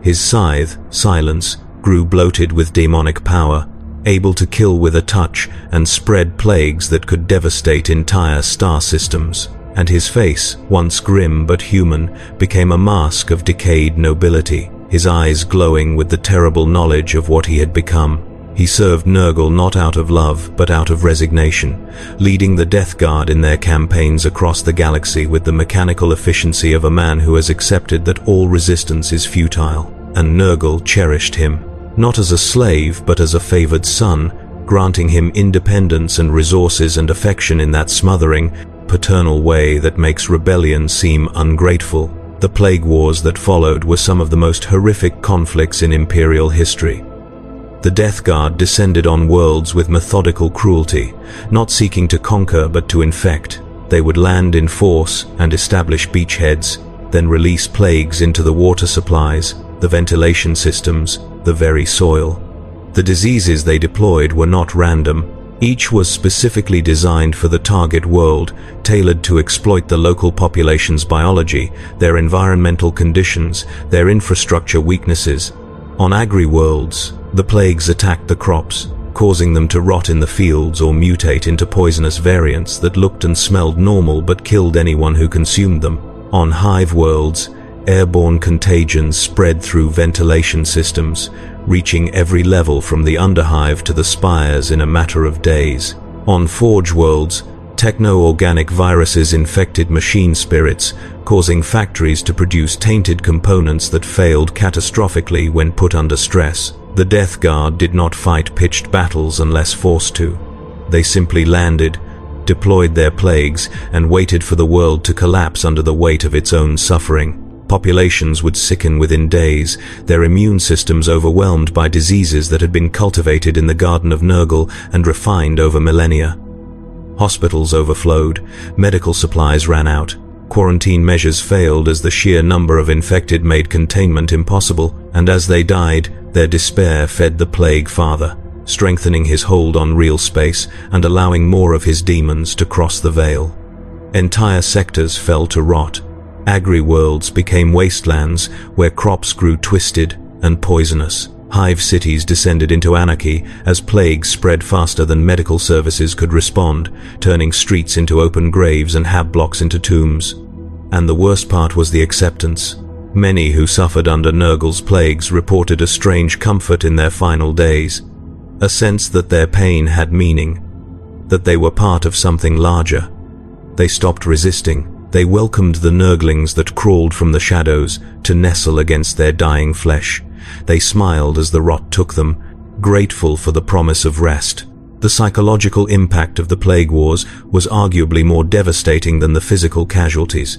[SPEAKER 1] His scythe, Silence, grew bloated with demonic power, able to kill with a touch and spread plagues that could devastate entire star systems. And his face, once grim but human, became a mask of decayed nobility, his eyes glowing with the terrible knowledge of what he had become. He served Nurgle not out of love, but out of resignation, leading the Death Guard in their campaigns across the galaxy with the mechanical efficiency of a man who has accepted that all resistance is futile. And Nurgle cherished him, not as a slave, but as a favored son, granting him independence and resources and affection in that smothering, paternal way that makes rebellion seem ungrateful. The plague wars that followed were some of the most horrific conflicts in Imperial history. The Death Guard descended on worlds with methodical cruelty, not seeking to conquer but to infect. They would land in force and establish beachheads, then release plagues into the water supplies, the ventilation systems, the very soil. The diseases they deployed were not random. Each was specifically designed for the target world, tailored to exploit the local population's biology, their environmental conditions, their infrastructure weaknesses. On agri-worlds, the plagues attacked the crops, causing them to rot in the fields or mutate into poisonous variants that looked and smelled normal but killed anyone who consumed them. On hive worlds, airborne contagions spread through ventilation systems, reaching every level from the underhive to the spires in a matter of days. On forge worlds, techno-organic viruses infected machine spirits, causing factories to produce tainted components that failed catastrophically when put under stress. The Death Guard did not fight pitched battles unless forced to. They simply landed, deployed their plagues, and waited for the world to collapse under the weight of its own suffering. Populations would sicken within days, their immune systems overwhelmed by diseases that had been cultivated in the Garden of Nurgle and refined over millennia. Hospitals overflowed, medical supplies ran out, quarantine measures failed as the sheer number of infected made containment impossible, and as they died, their despair fed the Plague Father, strengthening his hold on real space and allowing more of his demons to cross the veil. Entire sectors fell to rot. Agri-worlds became wastelands where crops grew twisted and poisonous. Hive cities descended into anarchy as plagues spread faster than medical services could respond, turning streets into open graves and hab blocks into tombs. And the worst part was the acceptance. Many who suffered under Nurgle's plagues reported a strange comfort in their final days, a sense that their pain had meaning, that they were part of something larger. They stopped resisting. They welcomed the Nurglings that crawled from the shadows to nestle against their dying flesh. They smiled as the rot took them, grateful for the promise of rest. The psychological impact of the Plague Wars was arguably more devastating than the physical casualties.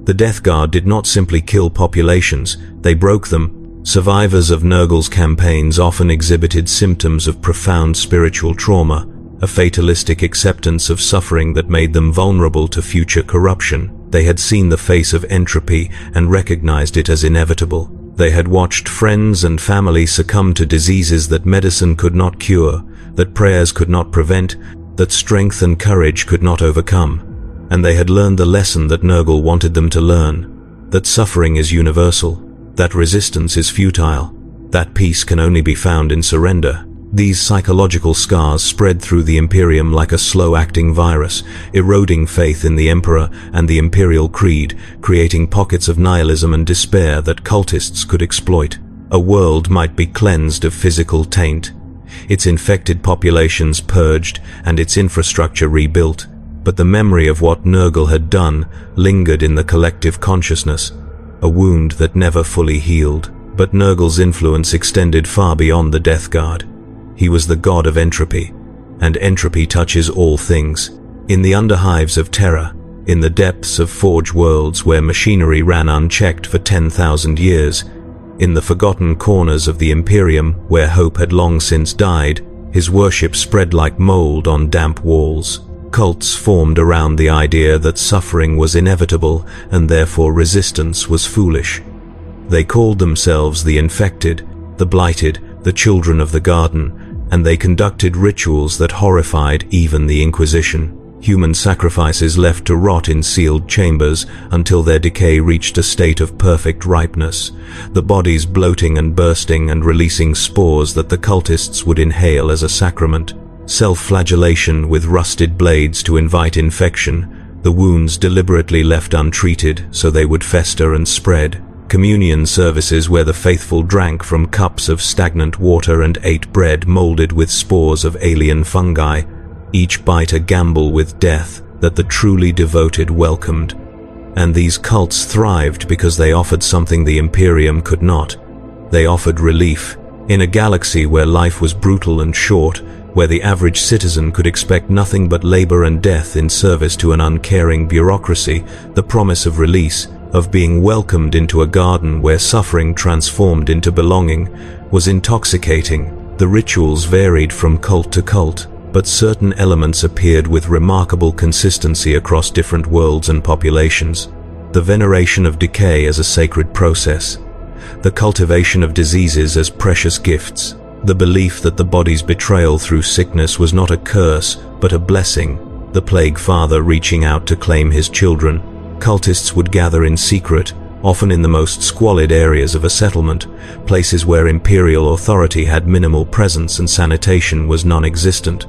[SPEAKER 1] The Death Guard did not simply kill populations, they broke them. Survivors of Nurgle's campaigns often exhibited symptoms of profound spiritual trauma, a fatalistic acceptance of suffering that made them vulnerable to future corruption. They had seen the face of entropy and recognized it as inevitable. They had watched friends and family succumb to diseases that medicine could not cure, that prayers could not prevent, that strength and courage could not overcome. And they had learned the lesson that Nurgle wanted them to learn, that suffering is universal, that resistance is futile, that peace can only be found in surrender. These psychological scars spread through the Imperium like a slow-acting virus, eroding faith in the Emperor and the Imperial Creed, creating pockets of nihilism and despair that cultists could exploit. A world might be cleansed of physical taint, its infected populations purged and its infrastructure rebuilt, but the memory of what Nurgle had done lingered in the collective consciousness, a wound that never fully healed. But Nurgle's influence extended far beyond the Death Guard. He was the god of entropy, and entropy touches all things. In the underhives of terror, in the depths of forge worlds where machinery ran unchecked for 10,000 years, in the forgotten corners of the Imperium where hope had long since died, his worship spread like mold on damp walls. Cults formed around the idea that suffering was inevitable and therefore resistance was foolish. They called themselves the Infected, the Blighted, the Children of the Garden, and they conducted rituals that horrified even the Inquisition. Human sacrifices left to rot in sealed chambers until their decay reached a state of perfect ripeness, the bodies bloating and bursting and releasing spores that the cultists would inhale as a sacrament. Self-flagellation with rusted blades to invite infection, the wounds deliberately left untreated so they would fester and spread. Communion services where the faithful drank from cups of stagnant water and ate bread molded with spores of alien fungi, each bite a gamble with death that the truly devoted welcomed. And these cults thrived because they offered something the Imperium could not. They offered relief. In a galaxy where life was brutal and short, where the average citizen could expect nothing but labor and death in service to an uncaring bureaucracy, the promise of release, of being welcomed into a garden where suffering transformed into belonging, was intoxicating. The rituals varied from cult to cult, but certain elements appeared with remarkable consistency across different worlds and populations. The veneration of decay as a sacred process, the cultivation of diseases as precious gifts, the belief that the body's betrayal through sickness was not a curse but a blessing, the Plague Father reaching out to claim his children. Cultists would gather in secret, often in the most squalid areas of a settlement, places where imperial authority had minimal presence and sanitation was non-existent.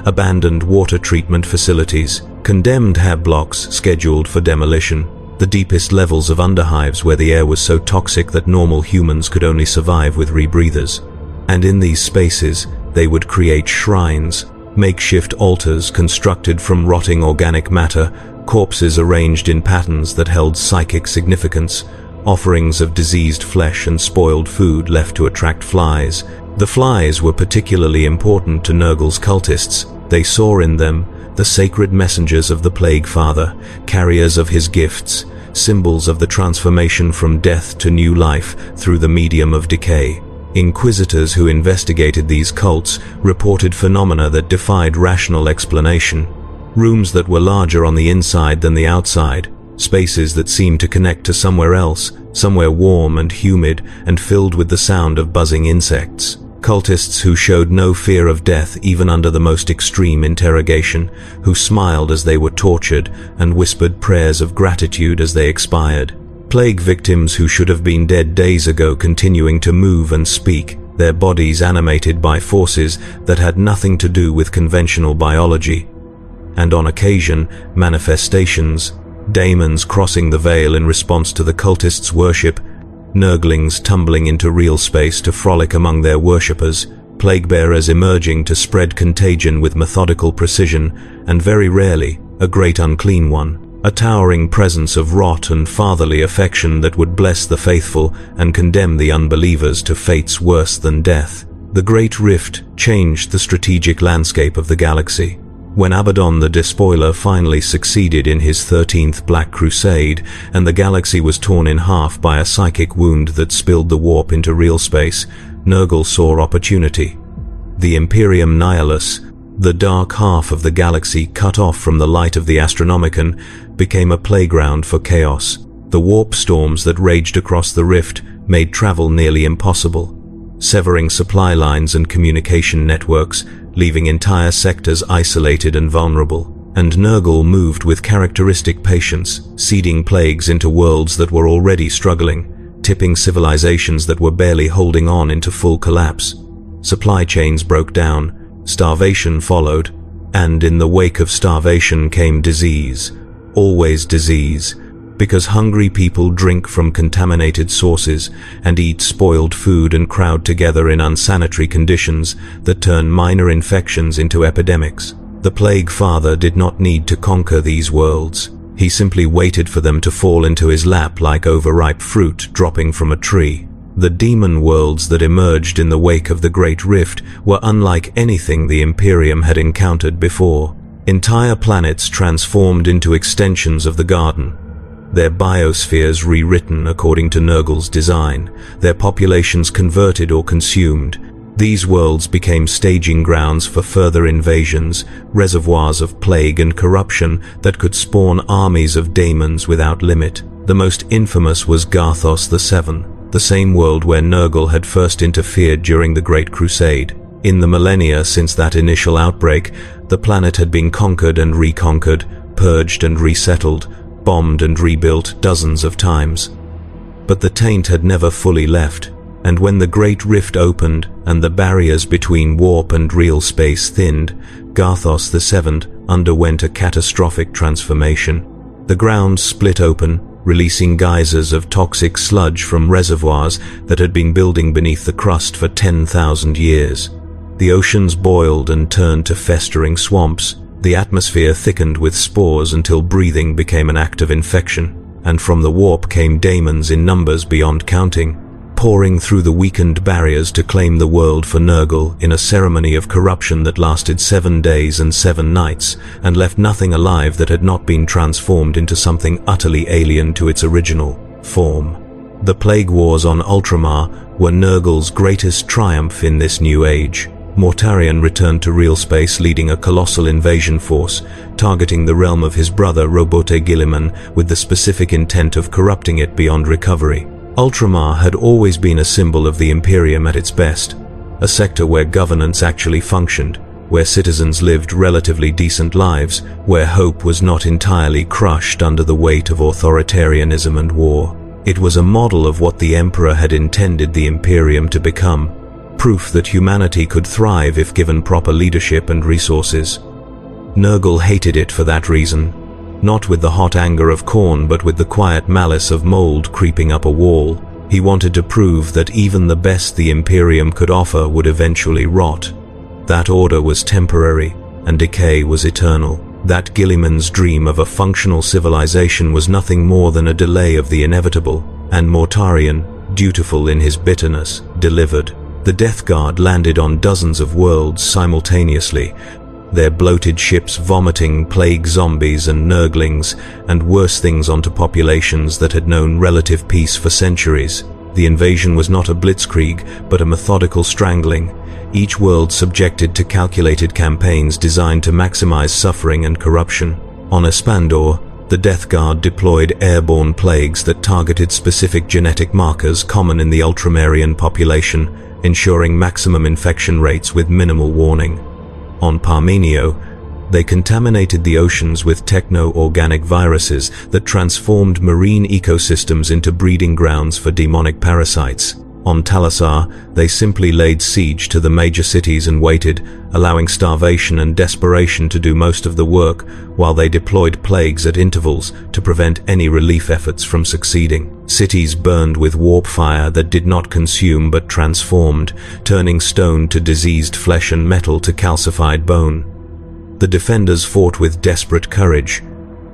[SPEAKER 1] Abandoned water treatment facilities, condemned hab blocks scheduled for demolition, the deepest levels of underhives where the air was so toxic that normal humans could only survive with rebreathers. And in these spaces, they would create shrines, makeshift altars constructed from rotting organic matter, corpses arranged in patterns that held psychic significance, offerings of diseased flesh and spoiled food left to attract flies. The flies were particularly important to Nurgle's cultists. They saw in them the sacred messengers of the Plague Father, carriers of his gifts, symbols of the transformation from death to new life through the medium of decay. Inquisitors who investigated these cults reported phenomena that defied rational explanation. Rooms that were larger on the inside than the outside, spaces that seemed to connect to somewhere else, somewhere warm and humid and filled with the sound of buzzing insects. Cultists who showed no fear of death even under the most extreme interrogation, who smiled as they were tortured and whispered prayers of gratitude as they expired. Plague victims who should have been dead days ago continuing to move and speak, their bodies animated by forces that had nothing to do with conventional biology. And on occasion, manifestations, daemons crossing the veil in response to the cultists' worship, Nurglings tumbling into real space to frolic among their worshippers, plague-bearers emerging to spread contagion with methodical precision, and very rarely, a great unclean one, a towering presence of rot and fatherly affection that would bless the faithful and condemn the unbelievers to fates worse than death. The Great Rift changed the strategic landscape of the galaxy. When Abaddon the Despoiler finally succeeded in his 13th Black Crusade, and the galaxy was torn in half by a psychic wound that spilled the warp into real space, Nurgle saw opportunity. The Imperium Nihilus, the dark half of the galaxy cut off from the light of the Astronomicon, became a playground for chaos. The warp storms that raged across the rift made travel nearly impossible, severing supply lines and communication networks, leaving entire sectors isolated and vulnerable. And Nurgle moved with characteristic patience, seeding plagues into worlds that were already struggling, tipping civilizations that were barely holding on into full collapse. Supply chains broke down, starvation followed, and in the wake of starvation came disease. Always disease, because hungry people drink from contaminated sources and eat spoiled food and crowd together in unsanitary conditions that turn minor infections into epidemics. The Plague Father did not need to conquer these worlds. He simply waited for them to fall into his lap like overripe fruit dropping from a tree. The demon worlds that emerged in the wake of the Great Rift were unlike anything the Imperium had encountered before. Entire planets transformed into extensions of the garden, their biospheres rewritten according to Nurgle's design, their populations converted or consumed. These worlds became staging grounds for further invasions, reservoirs of plague and corruption that could spawn armies of daemons without limit. The most infamous was Garthos VII, the same world where Nurgle had first interfered during the Great Crusade. In the millennia since that initial outbreak, the planet had been conquered and reconquered, purged and resettled, bombed and rebuilt dozens of times. But the taint had never fully left, and when the Great Rift opened and the barriers between warp and real space thinned, Garthos VII underwent a catastrophic transformation. The ground split open, releasing geysers of toxic sludge from reservoirs that had been building beneath the crust for 10,000 years. The oceans boiled and turned to festering swamps. The atmosphere thickened with spores until breathing became an act of infection, and from the warp came daemons in numbers beyond counting, pouring through the weakened barriers to claim the world for Nurgle in a ceremony of corruption that lasted 7 days and 7 nights, and left nothing alive that had not been transformed into something utterly alien to its original form. The Plague Wars on Ultramar were Nurgle's greatest triumph in this new age. Mortarion returned to real space leading a colossal invasion force, targeting the realm of his brother Robote Guilliman with the specific intent of corrupting it beyond recovery. Ultramar had always been a symbol of the Imperium at its best, a sector where governance actually functioned, where citizens lived relatively decent lives, where hope was not entirely crushed under the weight of authoritarianism and war. It was a model of what the Emperor had intended the Imperium to become, proof that humanity could thrive if given proper leadership and resources. Nurgle hated it for that reason, not with the hot anger of Khorne but with the quiet malice of mold creeping up a wall. He wanted to prove that even the best the Imperium could offer would eventually rot. That order was temporary, and decay was eternal. That Guilliman's dream of a functional civilization was nothing more than a delay of the inevitable, and Mortarion, dutiful in his bitterness, delivered. The Death Guard landed on dozens of worlds simultaneously, their bloated ships vomiting plague zombies and nurglings, and worse things onto populations that had known relative peace for centuries. The invasion was not a blitzkrieg, but a methodical strangling, each world subjected to calculated campaigns designed to maximize suffering and corruption. On Espandor, the Death Guard deployed airborne plagues that targeted specific genetic markers common in the Ultramarian population, ensuring maximum infection rates with minimal warning. On Parmenio, they contaminated the oceans with techno-organic viruses that transformed marine ecosystems into breeding grounds for demonic parasites. On Talassar, they simply laid siege to the major cities and waited, allowing starvation and desperation to do most of the work, while they deployed plagues at intervals to prevent any relief efforts from succeeding. Cities burned with warp fire that did not consume but transformed, turning stone to diseased flesh and metal to calcified bone. The defenders fought with desperate courage,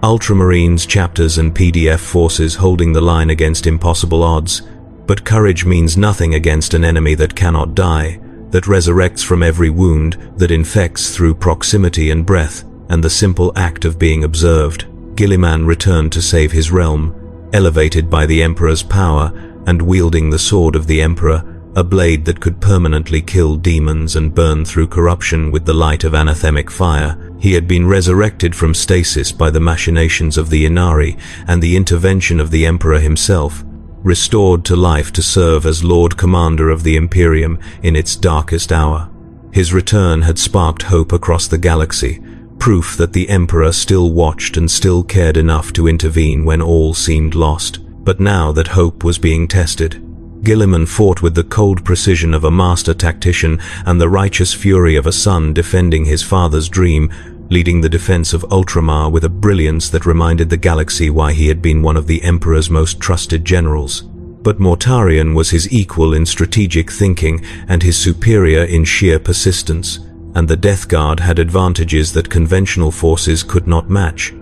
[SPEAKER 1] Ultramarines, chapters and PDF forces holding the line against impossible odds. But courage means nothing against an enemy that cannot die, that resurrects from every wound, that infects through proximity and breath, and the simple act of being observed. Guilliman returned to save his realm, elevated by the Emperor's power and wielding the sword of the Emperor, a blade that could permanently kill demons and burn through corruption with the light of anathemic fire. He had been resurrected from stasis by the machinations of the Inari and the intervention of the Emperor himself, restored to life to serve as Lord Commander of the Imperium in its darkest hour. His return had sparked hope across the galaxy, proof that the Emperor still watched and still cared enough to intervene when all seemed lost. But now that hope was being tested, Guilliman fought with the cold precision of a master tactician and the righteous fury of a son defending his father's dream, leading the defense of Ultramar with a brilliance that reminded the galaxy why he had been one of the Emperor's most trusted generals. But Mortarion was his equal in strategic thinking and his superior in sheer persistence, and the Death Guard had advantages that conventional forces could not match.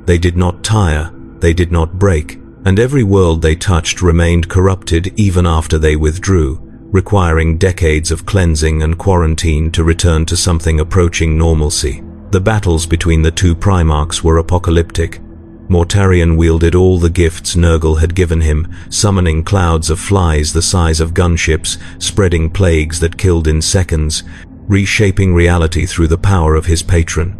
[SPEAKER 1] They did not tire, they did not break, and every world they touched remained corrupted even after they withdrew, requiring decades of cleansing and quarantine to return to something approaching normalcy. The battles between the two Primarchs were apocalyptic. Mortarion wielded all the gifts Nurgle had given him, summoning clouds of flies the size of gunships, spreading plagues that killed in seconds, reshaping reality through the power of his patron.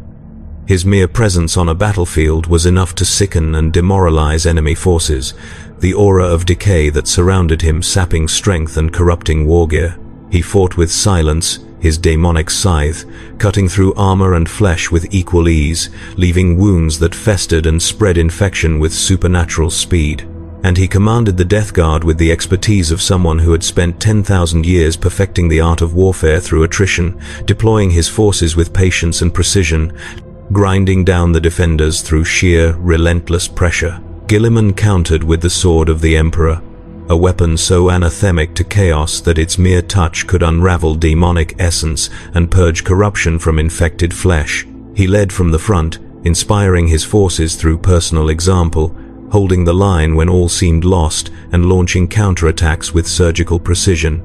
[SPEAKER 1] His mere presence on a battlefield was enough to sicken and demoralize enemy forces, the aura of decay that surrounded him sapping strength and corrupting wargear. He fought with silence, his demonic scythe, cutting through armor and flesh with equal ease, leaving wounds that festered and spread infection with supernatural speed. And he commanded the Death Guard with the expertise of someone who had spent 10,000 years perfecting the art of warfare through attrition, deploying his forces with patience and precision, grinding down the defenders through sheer, relentless pressure. Guilliman countered with the sword of the Emperor, a weapon so anathemic to chaos that its mere touch could unravel demonic essence and purge corruption from infected flesh. He led from the front, inspiring his forces through personal example, holding the line when all seemed lost and launching counterattacks with surgical precision.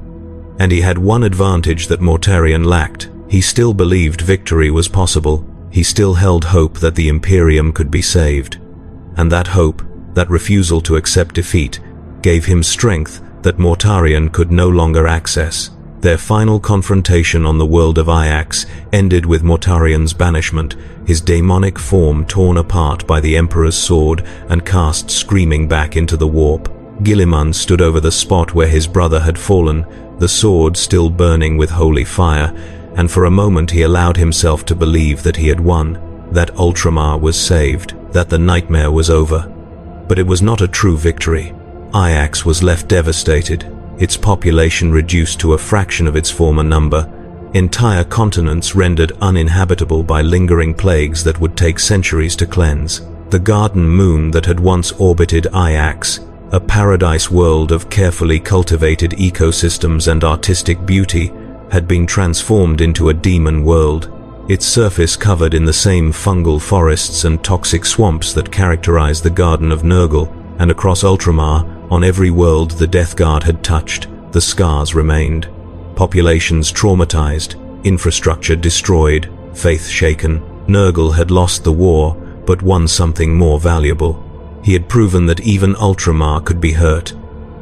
[SPEAKER 1] And he had one advantage that Mortarion lacked. He still believed victory was possible. He still held hope that the Imperium could be saved. And that hope, that refusal to accept defeat, gave him strength that Mortarion could no longer access. Their final confrontation on the world of Iax ended with Mortarion's banishment, his demonic form torn apart by the Emperor's sword and cast screaming back into the warp. Guilliman stood over the spot where his brother had fallen, the sword still burning with holy fire, and for a moment he allowed himself to believe that he had won, that Ultramar was saved, that the nightmare was over. But it was not a true victory. Ajax was left devastated, its population reduced to a fraction of its former number, entire continents rendered uninhabitable by lingering plagues that would take centuries to cleanse. The garden moon that had once orbited Ajax, a paradise world of carefully cultivated ecosystems and artistic beauty, had been transformed into a demon world, its surface covered in the same fungal forests and toxic swamps that characterized the Garden of Nurgle, and across Ultramar, on every world the Death Guard had touched, the scars remained. Populations traumatized, infrastructure destroyed, faith shaken. Nurgle had lost the war, but won something more valuable. He had proven that even Ultramar could be hurt.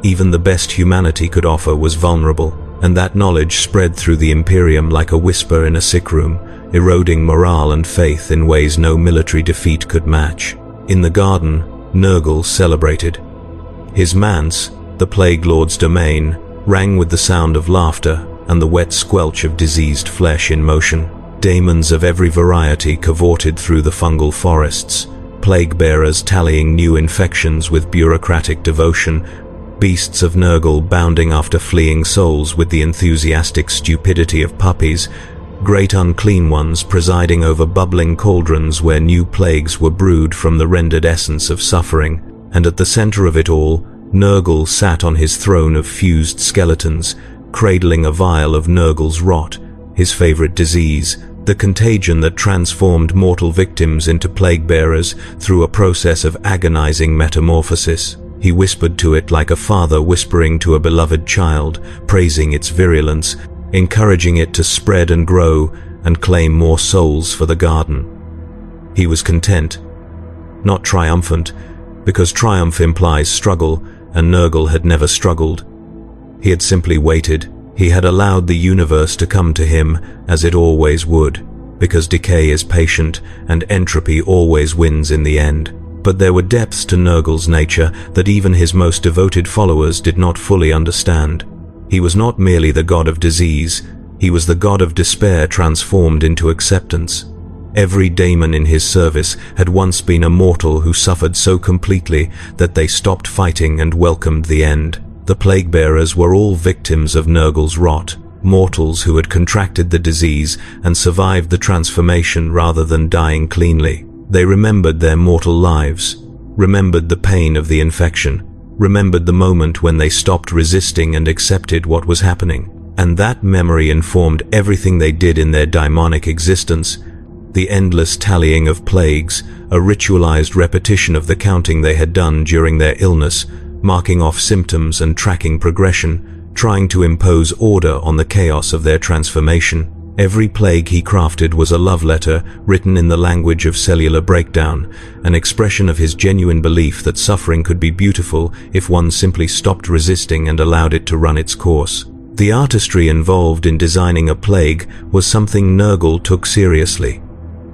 [SPEAKER 1] Even the best humanity could offer was vulnerable, and that knowledge spread through the Imperium like a whisper in a sick room, eroding morale and faith in ways no military defeat could match. In the garden, Nurgle celebrated. His manse, the Plague Lord's domain, rang with the sound of laughter and the wet squelch of diseased flesh in motion. Daemons of every variety cavorted through the fungal forests, plague-bearers tallying new infections with bureaucratic devotion, beasts of Nurgle bounding after fleeing souls with the enthusiastic stupidity of puppies, great unclean ones presiding over bubbling cauldrons where new plagues were brewed from the rendered essence of suffering, and at the center of it all, Nurgle sat on his throne of fused skeletons, cradling a vial of Nurgle's rot, his favorite disease, the contagion that transformed mortal victims into plague-bearers through a process of agonizing metamorphosis. He whispered to it like a father whispering to a beloved child, praising its virulence, encouraging it to spread and grow and claim more souls for the garden. He was content, not triumphant, because triumph implies struggle, and Nurgle had never struggled. He had simply waited. He had allowed the universe to come to him as it always would, because decay is patient and entropy always wins in the end. But there were depths to Nurgle's nature that even his most devoted followers did not fully understand. He was not merely the god of disease, he was the god of despair transformed into acceptance. Every daemon in his service had once been a mortal who suffered so completely that they stopped fighting and welcomed the end. The plague-bearers were all victims of Nurgle's rot, mortals who had contracted the disease and survived the transformation rather than dying cleanly. They remembered their mortal lives, remembered the pain of the infection, remembered the moment when they stopped resisting and accepted what was happening. And that memory informed everything they did in their daimonic existence, the endless tallying of plagues, a ritualized repetition of the counting they had done during their illness, marking off symptoms and tracking progression, trying to impose order on the chaos of their transformation. Every plague he crafted was a love letter written in the language of cellular breakdown, an expression of his genuine belief that suffering could be beautiful if one simply stopped resisting and allowed it to run its course. The artistry involved in designing a plague was something Nurgle took seriously.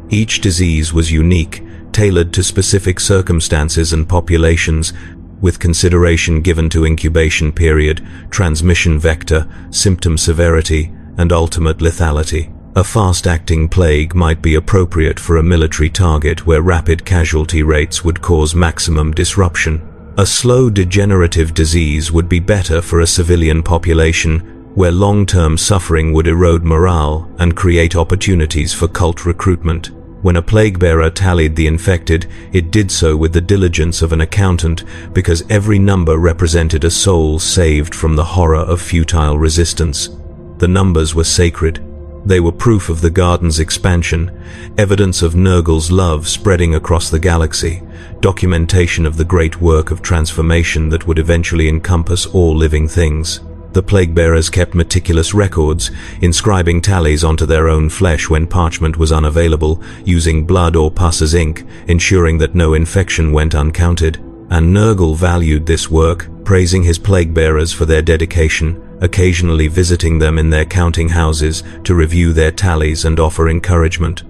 [SPEAKER 1] Each disease was unique, tailored to specific circumstances and populations, with consideration given to incubation period, transmission vector, symptom severity, and ultimate lethality. A fast-acting plague might be appropriate for a military target where rapid casualty rates would cause maximum disruption. A slow degenerative disease would be better for a civilian population where long-term suffering would erode morale and create opportunities for cult recruitment. When a plague-bearer tallied the infected, it did so with the diligence of an accountant because every number represented a soul saved from the horror of futile resistance. The numbers were sacred. They were proof of the garden's expansion, evidence of Nurgle's love spreading across the galaxy, documentation of the great work of transformation that would eventually encompass all living things. The plague-bearers kept meticulous records, inscribing tallies onto their own flesh when parchment was unavailable, using blood or pus as ink, ensuring that no infection went uncounted. And Nurgle valued this work, praising his plague-bearers for their dedication, occasionally visiting them in their counting houses to review their tallies and offer encouragement.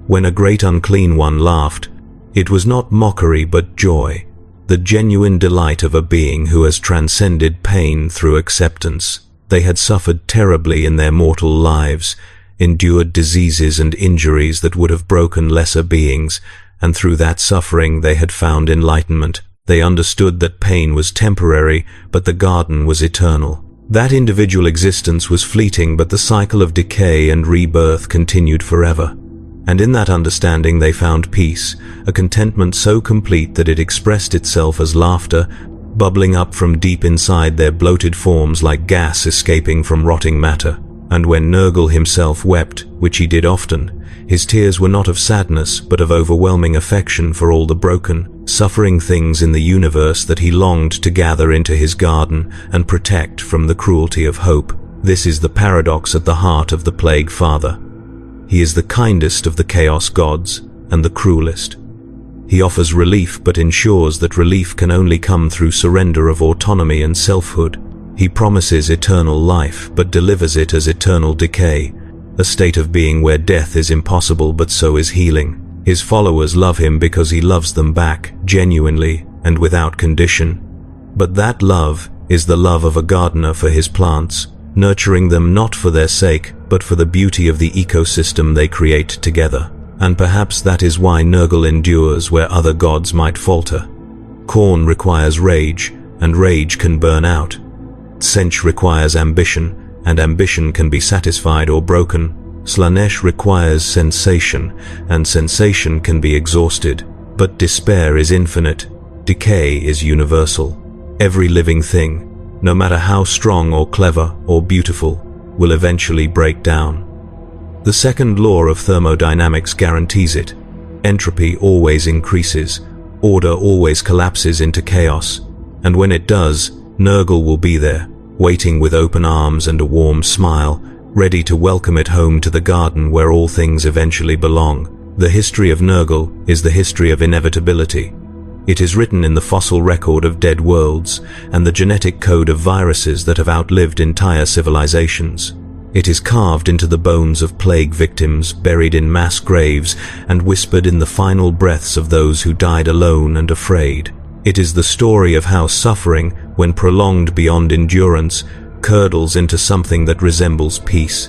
[SPEAKER 1] When a great unclean one laughed, it was not mockery but joy, the genuine delight of a being who has transcended pain through acceptance. They had suffered terribly in their mortal lives, endured diseases and injuries that would have broken lesser beings, and through that suffering they had found enlightenment. They understood that pain was temporary, but the garden was eternal. That individual existence was fleeting, but the cycle of decay and rebirth continued forever. And in that understanding they found peace, a contentment so complete that it expressed itself as laughter, bubbling up from deep inside their bloated forms like gas escaping from rotting matter. And when Nurgle himself wept, which he did often, his tears were not of sadness, but of overwhelming affection for all the broken, suffering things in the universe that he longed to gather into his garden and protect from the cruelty of hope. This is the paradox at the heart of the Plague Father. He is the kindest of the Chaos gods and the cruelest. He offers relief, but ensures that relief can only come through surrender of autonomy and selfhood. He promises eternal life, but delivers it as eternal decay, a state of being where death is impossible, but so is healing. His followers love him because he loves them back, genuinely and without condition. But that love is the love of a gardener for his plants, nurturing them not for their sake, but for the beauty of the ecosystem they create together. And perhaps that is why Nurgle endures where other gods might falter. Khorne requires rage, and rage can burn out. Tzeentch requires ambition, and ambition can be satisfied or broken. Slaanesh requires sensation, and sensation can be exhausted. But despair is infinite. Decay is universal. Every living thing, no matter how strong or clever or beautiful, will eventually break down. The second law of thermodynamics guarantees it. Entropy always increases. Order always collapses into chaos. And when it does, Nurgle will be there, waiting with open arms and a warm smile, ready to welcome it home to the garden where all things eventually belong. The history of Nurgle is the history of inevitability. It is written in the fossil record of dead worlds and the genetic code of viruses that have outlived entire civilizations. It is carved into the bones of plague victims buried in mass graves and whispered in the final breaths of those who died alone and afraid. It is the story of how suffering, when prolonged beyond endurance, curdles into something that resembles peace.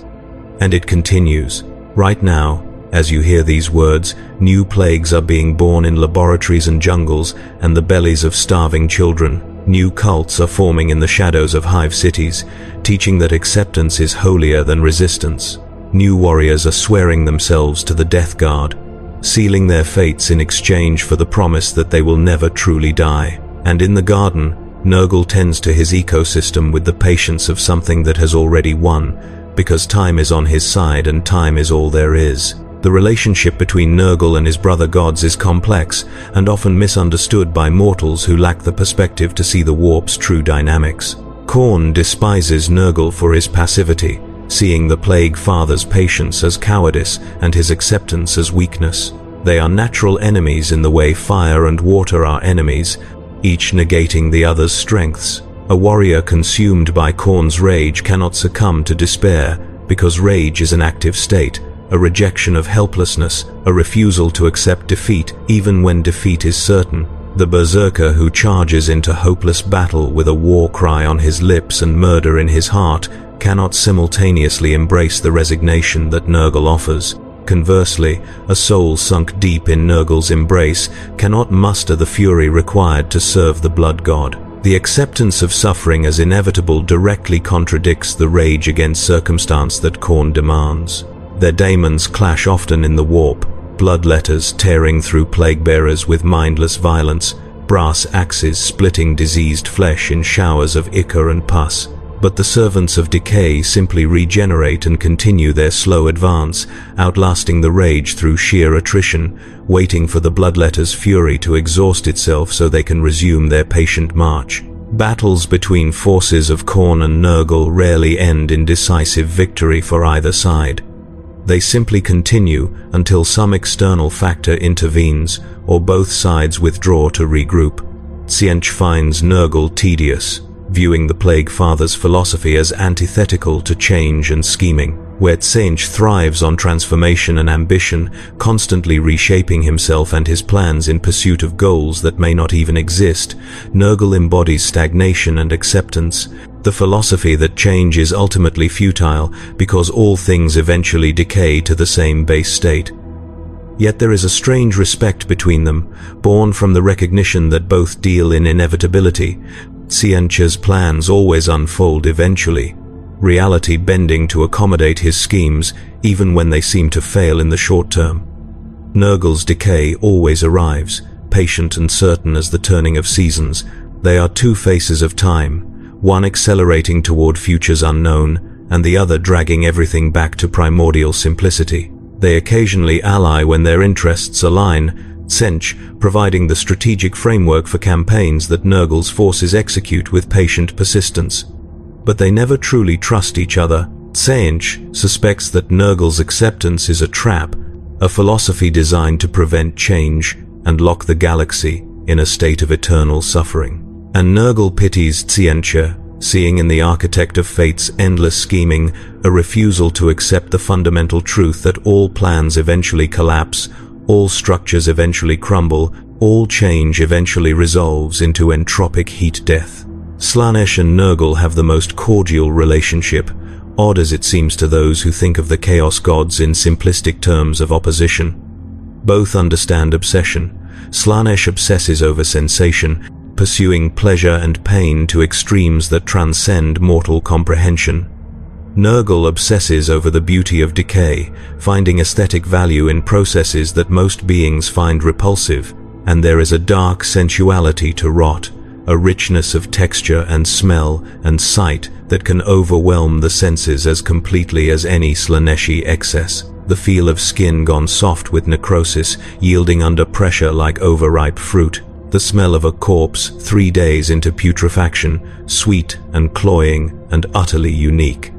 [SPEAKER 1] And it continues. Right now, as you hear these words, new plagues are being born in laboratories and jungles and the bellies of starving children. New cults are forming in the shadows of hive cities, teaching that acceptance is holier than resistance. New warriors are swearing themselves to the death guard, sealing their fates in exchange for the promise that they will never truly die. And in the garden, Nurgle tends to his ecosystem with the patience of something that has already won, because time is on his side and time is all there is. The relationship between Nurgle and his brother gods is complex and often misunderstood by mortals who lack the perspective to see the warp's true dynamics. Khorne despises Nurgle for his passivity, seeing the Plague Father's patience as cowardice and his acceptance as weakness. They are natural enemies in the way fire and water are enemies, each negating the other's strengths. A warrior consumed by Khorne's rage cannot succumb to despair, because rage is an active state, a rejection of helplessness, a refusal to accept defeat even when defeat is certain. The berserker who charges into hopeless battle with a war cry on his lips and murder in his heart cannot simultaneously embrace the resignation that Nurgle offers. Conversely, a soul sunk deep in Nurgle's embrace cannot muster the fury required to serve the blood god. The acceptance of suffering as inevitable directly contradicts the rage against circumstance that Khorne demands. Their daemons clash often in the warp, bloodletters tearing through plague-bearers with mindless violence, brass axes splitting diseased flesh in showers of ichor and pus. But the servants of decay simply regenerate and continue their slow advance, outlasting the rage through sheer attrition, waiting for the bloodletter's fury to exhaust itself so they can resume their patient march. Battles between forces of Khorne and Nurgle rarely end in decisive victory for either side. They simply continue until some external factor intervenes or both sides withdraw to regroup. Tzeentch finds Nurgle tedious, viewing the Plague Father's philosophy as antithetical to change and scheming. Where Tzeentch thrives on transformation and ambition, constantly reshaping himself and his plans in pursuit of goals that may not even exist, Nurgle embodies stagnation and acceptance, the philosophy that change is ultimately futile because all things eventually decay to the same base state. Yet there is a strange respect between them, born from the recognition that both deal in inevitability. Tsienche's plans always unfold eventually, reality bending to accommodate his schemes even when they seem to fail in the short term. Nurgle's decay always arrives, patient and certain as the turning of seasons. They are two faces of time, one accelerating toward futures unknown, and the other dragging everything back to primordial simplicity. They occasionally ally when their interests align, Tsench providing the strategic framework for campaigns that Nurgle's forces execute with patient persistence. But they never truly trust each other. Tsench suspects that Nurgle's acceptance is a trap, a philosophy designed to prevent change and lock the galaxy in a state of eternal suffering. And Nurgle pities Tsienche, seeing in the architect of fate's endless scheming a refusal to accept the fundamental truth that all plans eventually collapse, all structures eventually crumble, all change eventually resolves into entropic heat death. Slaanesh and Nurgle have the most cordial relationship, odd as it seems to those who think of the Chaos Gods in simplistic terms of opposition. Both understand obsession. Slaanesh obsesses over sensation, pursuing pleasure and pain to extremes that transcend mortal comprehension. Nurgle obsesses over the beauty of decay, finding aesthetic value in processes that most beings find repulsive, and there is a dark sensuality to rot, a richness of texture and smell and sight that can overwhelm the senses as completely as any Slaaneshi excess. The feel of skin gone soft with necrosis, yielding under pressure like overripe fruit. The smell of a corpse 3 days into putrefaction, sweet and cloying and utterly unique.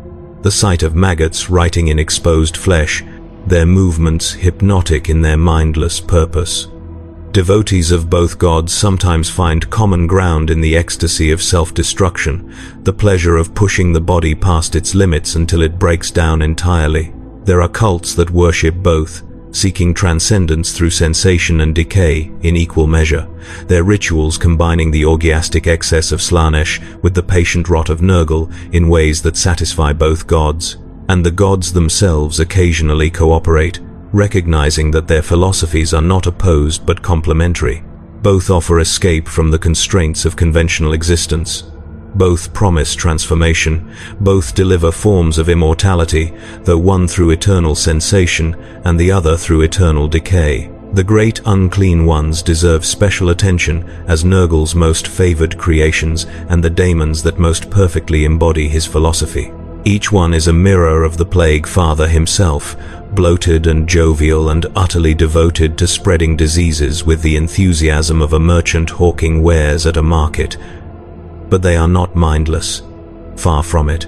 [SPEAKER 1] The sight of maggots writing in exposed flesh, their movements hypnotic in their mindless purpose. Devotees of both gods sometimes find common ground in the ecstasy of self-destruction, the pleasure of pushing the body past its limits until it breaks down entirely. There are cults that worship both, seeking transcendence through sensation and decay in equal measure, their rituals combining the orgiastic excess of Slaanesh with the patient rot of Nurgle in ways that satisfy both gods. And the gods themselves occasionally cooperate, recognizing that their philosophies are not opposed but complementary. Both offer escape from the constraints of conventional existence. Both promise transformation, both deliver forms of immortality, though one through eternal sensation and the other through eternal decay. The great unclean ones deserve special attention as Nurgle's most favored creations and the daemons that most perfectly embody his philosophy. Each one is a mirror of the Plague Father himself, bloated and jovial and utterly devoted to spreading diseases with the enthusiasm of a merchant hawking wares at a market. But they are not mindless. Far from it.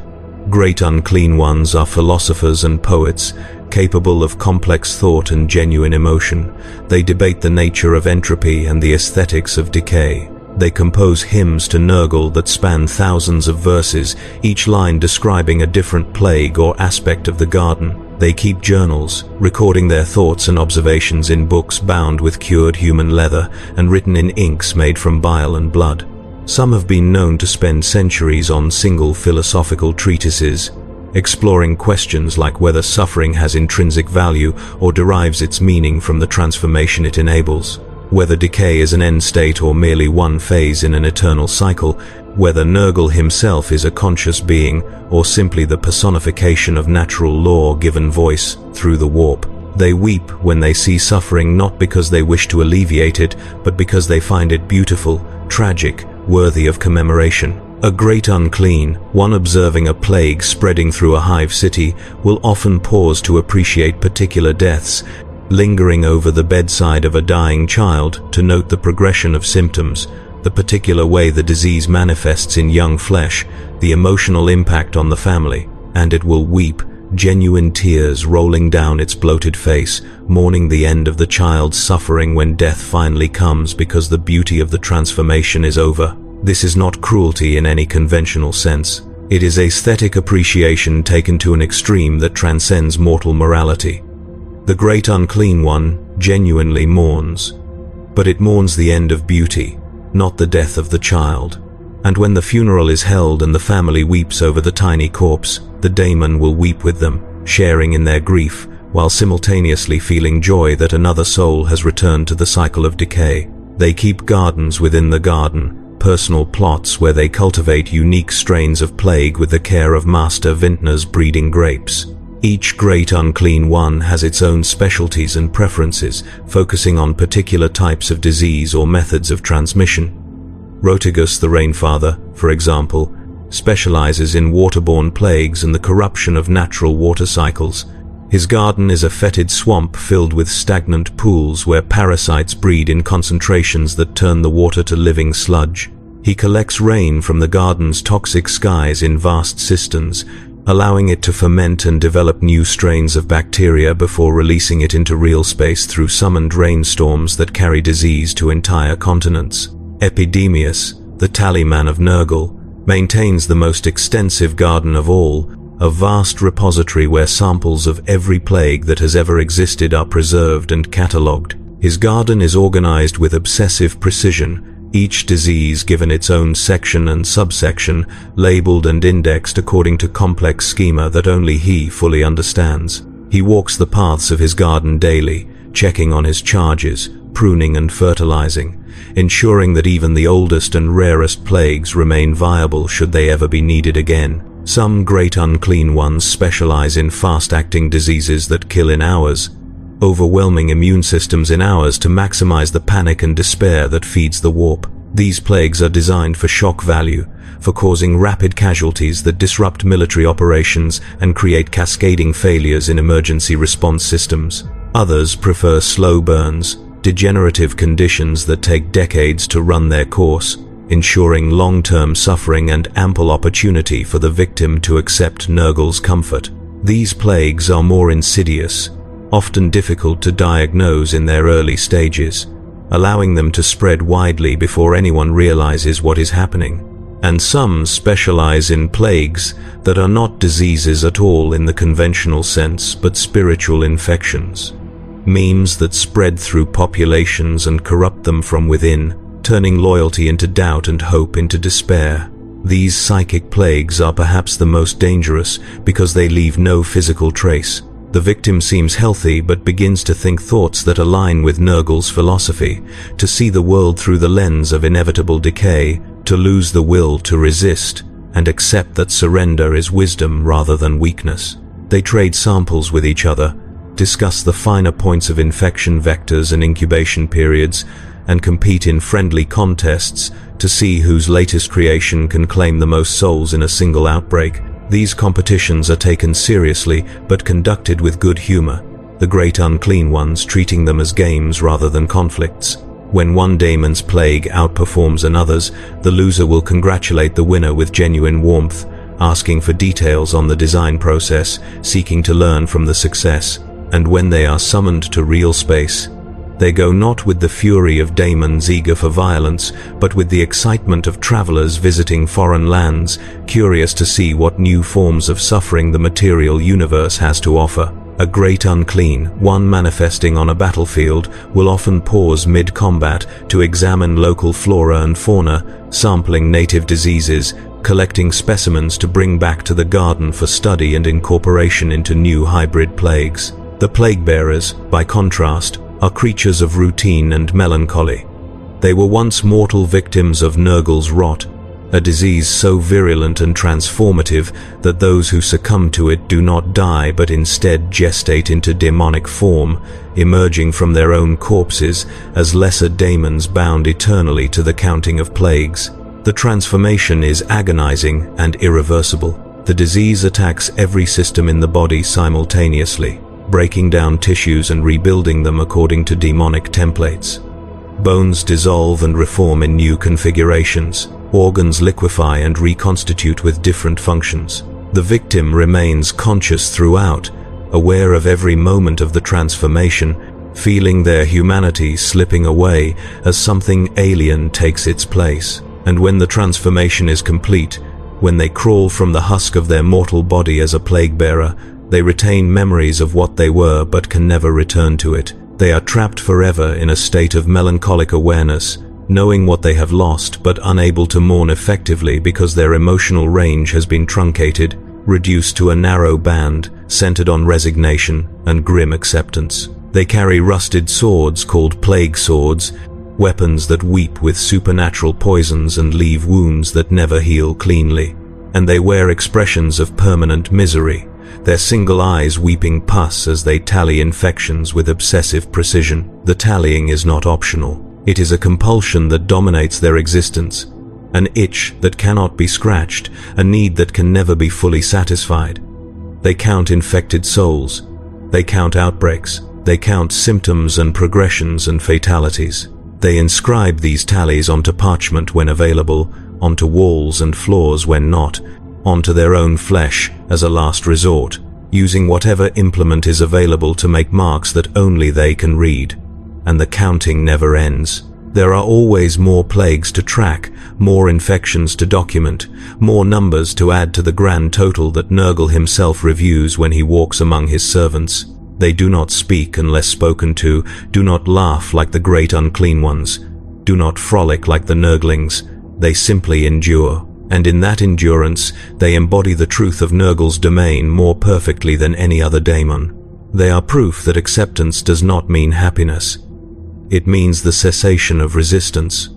[SPEAKER 1] Great unclean ones are philosophers and poets, capable of complex thought and genuine emotion. They debate the nature of entropy and the aesthetics of decay. They compose hymns to Nurgle that span thousands of verses, each line describing a different plague or aspect of the garden. They keep journals, recording their thoughts and observations in books bound with cured human leather and written in inks made from bile and blood. Some have been known to spend centuries on single philosophical treatises, exploring questions like whether suffering has intrinsic value or derives its meaning from the transformation it enables, whether decay is an end state or merely one phase in an eternal cycle, whether Nurgle himself is a conscious being or simply the personification of natural law given voice through the warp. They weep when they see suffering not because they wish to alleviate it, but because they find it beautiful, tragic, worthy of commemoration. A great unclean, one observing a plague spreading through a hive city, will often pause to appreciate particular deaths, lingering over the bedside of a dying child to note the progression of symptoms, the particular way the disease manifests in young flesh, the emotional impact on the family, and it will weep, genuine tears rolling down its bloated face, mourning the end of the child's suffering when death finally comes because the beauty of the transformation is over. This is not cruelty in any conventional sense. It is aesthetic appreciation taken to an extreme that transcends mortal morality. The great unclean one genuinely mourns, but it mourns the end of beauty, not the death of the child. And when the funeral is held and the family weeps over the tiny corpse, the daemon will weep with them, sharing in their grief, while simultaneously feeling joy that another soul has returned to the cycle of decay. They keep gardens within the garden, personal plots where they cultivate unique strains of plague with the care of master vintners breeding grapes. Each great unclean one has its own specialties and preferences, focusing on particular types of disease or methods of transmission. Rotigus the Rainfather, for example, specializes in waterborne plagues and the corruption of natural water cycles. His garden is a fetid swamp filled with stagnant pools where parasites breed in concentrations that turn the water to living sludge. He collects rain from the garden's toxic skies in vast cisterns, allowing it to ferment and develop new strains of bacteria before releasing it into real space through summoned rainstorms that carry disease to entire continents. Epidemius, the Tallyman of Nurgle, maintains the most extensive garden of all, a vast repository where samples of every plague that has ever existed are preserved and catalogued. His garden is organized with obsessive precision, each disease given its own section and subsection, labeled and indexed according to complex schema that only he fully understands. He walks the paths of his garden daily, checking on his charges, pruning and fertilizing, ensuring that even the oldest and rarest plagues remain viable should they ever be needed again. Some great unclean ones specialize in fast-acting diseases that kill in hours, overwhelming immune systems in hours to maximize the panic and despair that feeds the warp. These plagues are designed for shock value, for causing rapid casualties that disrupt military operations and create cascading failures in emergency response systems. Others prefer slow burns, degenerative conditions that take decades to run their course, ensuring long-term suffering and ample opportunity for the victim to accept Nurgle's comfort. These plagues are more insidious, often difficult to diagnose in their early stages, allowing them to spread widely before anyone realizes what is happening. And some specialize in plagues that are not diseases at all in the conventional sense, but spiritual infections. Memes that spread through populations and corrupt them from within, turning loyalty into doubt and hope into despair. These psychic plagues are perhaps the most dangerous because they leave no physical trace. The victim seems healthy but begins to think thoughts that align with Nurgle's philosophy, to see the world through the lens of inevitable decay, to lose the will to resist, and accept that surrender is wisdom rather than weakness. They trade samples with each other, discuss the finer points of infection vectors and incubation periods, and compete in friendly contests to see whose latest creation can claim the most souls in a single outbreak. These competitions are taken seriously but conducted with good humor, the great unclean ones treating them as games rather than conflicts. When one daemon's plague outperforms another's, the loser will congratulate the winner with genuine warmth, asking for details on the design process, seeking to learn from the success. And when they are summoned to real space, they go not with the fury of daemons eager for violence, but with the excitement of travelers visiting foreign lands, curious to see what new forms of suffering the material universe has to offer. A great unclean, one manifesting on a battlefield, will often pause mid-combat to examine local flora and fauna, sampling native diseases, collecting specimens to bring back to the garden for study and incorporation into new hybrid plagues. The plague-bearers, by contrast, are creatures of routine and melancholy. They were once mortal victims of Nurgle's rot, a disease so virulent and transformative that those who succumb to it do not die but instead gestate into demonic form, emerging from their own corpses as lesser daemons bound eternally to the counting of plagues. The transformation is agonizing and irreversible. The disease attacks every system in the body simultaneously, breaking down tissues and rebuilding them according to demonic templates. Bones dissolve and reform in new configurations. Organs liquefy and reconstitute with different functions. The victim remains conscious throughout, aware of every moment of the transformation, feeling their humanity slipping away as something alien takes its place. And when the transformation is complete, when they crawl from the husk of their mortal body as a plague-bearer, they retain memories of what they were but can never return to it. They are trapped forever in a state of melancholic awareness, knowing what they have lost but unable to mourn effectively because their emotional range has been truncated. reduced to a narrow band centered on resignation and grim acceptance. They carry rusted swords called plague swords, weapons that weep with supernatural poisons and leave wounds that never heal cleanly. And they wear expressions of permanent misery, their single eyes weeping pus as they tally infections with obsessive precision. The tallying is not optional. It is a compulsion that dominates their existence, an itch that cannot be scratched, a need that can never be fully satisfied. They count infected souls. They count outbreaks. They count symptoms and progressions and fatalities. They inscribe these tallies onto parchment when available, onto walls and floors when not, onto their own flesh as a last resort, using whatever implement is available to make marks that only they can read. And the counting never ends. There are always more plagues to track, more infections to document, more numbers to add to the grand total that Nurgle himself reviews when he walks among his servants. They do not speak unless spoken to, do not laugh like the great unclean ones, do not frolic like the Nurglings. They simply endure, and in that endurance they embody the truth of Nurgle's domain more perfectly than any other daemon. They are proof that acceptance does not mean happiness. It means the cessation of resistance,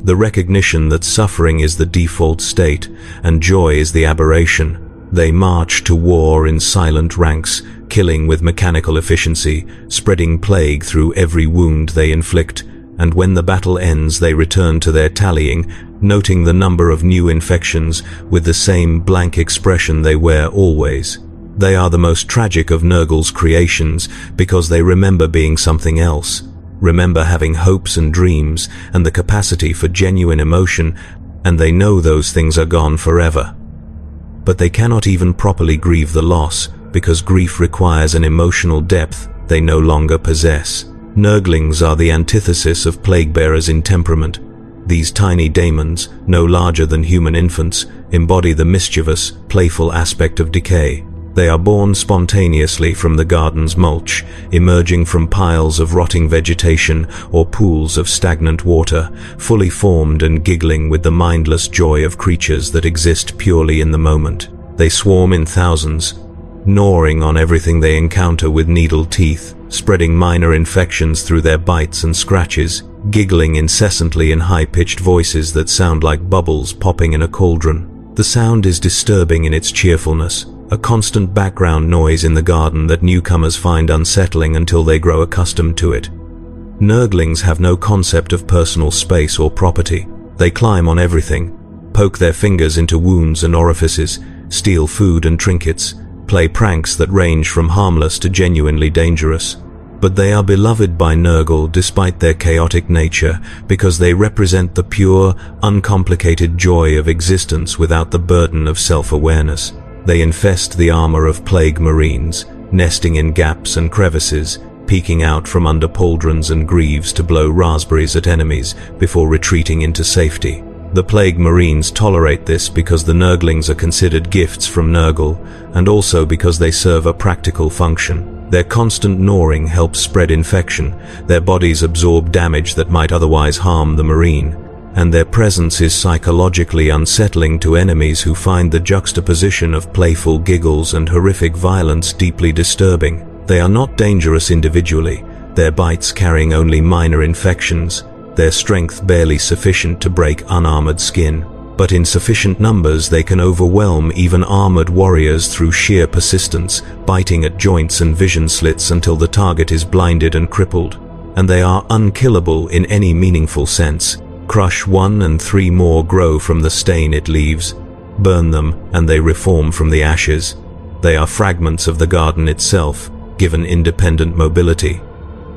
[SPEAKER 1] the recognition that suffering is the default state and joy is the aberration. They march to war in silent ranks, killing with mechanical efficiency, spreading plague through every wound they inflict, and when the battle ends they return to their tallying, noting the number of new infections with the same blank expression they wear always. They are the most tragic of Nurgle's creations because they remember being something else, remember having hopes and dreams and the capacity for genuine emotion, and they know those things are gone forever. But they cannot even properly grieve the loss, because grief requires an emotional depth they no longer possess. Nurglings are the antithesis of plague-bearers in temperament. These tiny daemons, no larger than human infants, embody the mischievous, playful aspect of decay. They are born spontaneously from the garden's mulch, emerging from piles of rotting vegetation or pools of stagnant water, fully formed and giggling with the mindless joy of creatures that exist purely in the moment. They swarm in thousands, gnawing on everything they encounter with needle teeth, spreading minor infections through their bites and scratches, giggling incessantly in high-pitched voices that sound like bubbles popping in a cauldron. The sound is disturbing in its cheerfulness, a constant background noise in the garden that newcomers find unsettling until they grow accustomed to it. Nurglings have no concept of personal space or property. They climb on everything, poke their fingers into wounds and orifices, steal food and trinkets, play pranks that range from harmless to genuinely dangerous. But they are beloved by Nurgle despite their chaotic nature because they represent the pure, uncomplicated joy of existence without the burden of self-awareness. They infest the armor of plague marines, nesting in gaps and crevices, peeking out from under pauldrons and greaves to blow raspberries at enemies before retreating into safety. The plague marines tolerate this because the Nurglings are considered gifts from Nurgle, and also because they serve a practical function. Their constant gnawing helps spread infection, their bodies absorb damage that might otherwise harm the marine, and their presence is psychologically unsettling to enemies who find the juxtaposition of playful giggles and horrific violence deeply disturbing. They are not dangerous individually, their bites carrying only minor infections, their strength barely sufficient to break unarmored skin. But in sufficient numbers they can overwhelm even armored warriors through sheer persistence, biting at joints and vision slits until the target is blinded and crippled. And they are unkillable in any meaningful sense. Crush one and three more grow from the stain it leaves. Burn them and they reform from the ashes. They are fragments of the garden itself, given independent mobility.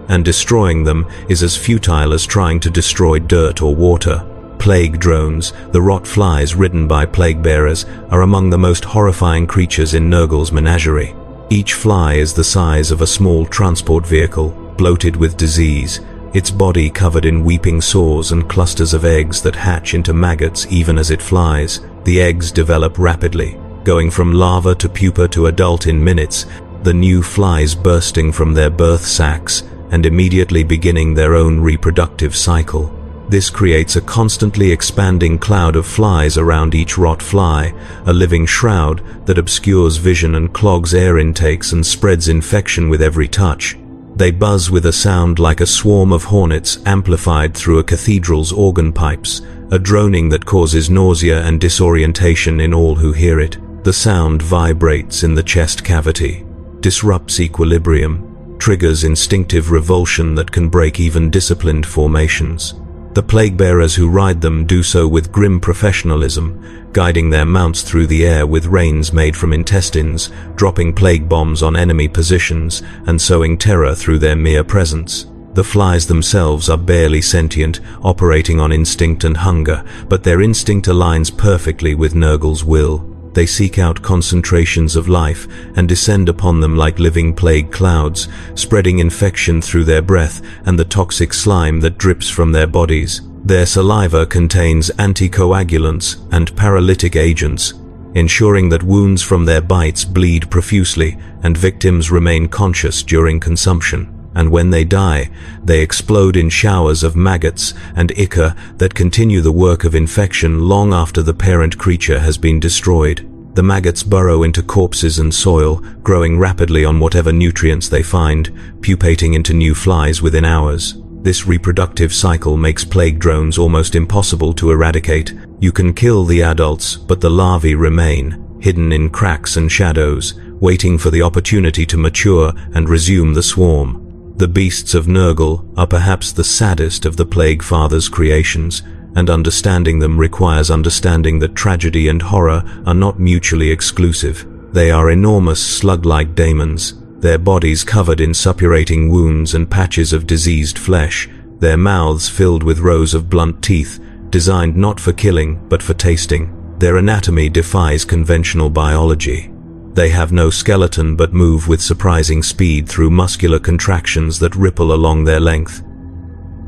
[SPEAKER 1] And destroying them is as futile as trying to destroy dirt or water. Plague drones, the rot flies ridden by plague-bearers, are among the most horrifying creatures in Nurgle's menagerie. Each fly is the size of a small transport vehicle, bloated with disease, its body covered in weeping sores and clusters of eggs that hatch into maggots even as it flies. The eggs develop rapidly, going from larva to pupa to adult in minutes, the new flies bursting from their birth sacs and immediately beginning their own reproductive cycle. This creates a constantly expanding cloud of flies around each rot fly, a living shroud that obscures vision and clogs air intakes and spreads infection with every touch. They buzz with a sound like a swarm of hornets amplified through a cathedral's organ pipes, a droning that causes nausea and disorientation in all who hear it. The sound vibrates in the chest cavity, disrupts equilibrium, triggers instinctive revulsion that can break even disciplined formations. The plague-bearers who ride them do so with grim professionalism, guiding their mounts through the air with reins made from intestines, dropping plague bombs on enemy positions, and sowing terror through their mere presence. The flies themselves are barely sentient, operating on instinct and hunger, but their instinct aligns perfectly with Nurgle's will. They seek out concentrations of life and descend upon them like living plague clouds, spreading infection through their breath and the toxic slime that drips from their bodies. Their saliva contains anticoagulants and paralytic agents, ensuring that wounds from their bites bleed profusely and victims remain conscious during consumption. And when they die, they explode in showers of maggots and ichor that continue the work of infection long after the parent creature has been destroyed. The maggots burrow into corpses and soil, growing rapidly on whatever nutrients they find, pupating into new flies within hours. This reproductive cycle makes plague drones almost impossible to eradicate. You can kill the adults, but the larvae remain, hidden in cracks and shadows, waiting for the opportunity to mature and resume the swarm. The beasts of Nurgle are perhaps the saddest of the Plague Father's creations, and understanding them requires understanding that tragedy and horror are not mutually exclusive. They are enormous slug-like daemons, their bodies covered in suppurating wounds and patches of diseased flesh, their mouths filled with rows of blunt teeth, designed not for killing but for tasting. Their anatomy defies conventional biology. They have no skeleton but move with surprising speed through muscular contractions that ripple along their length.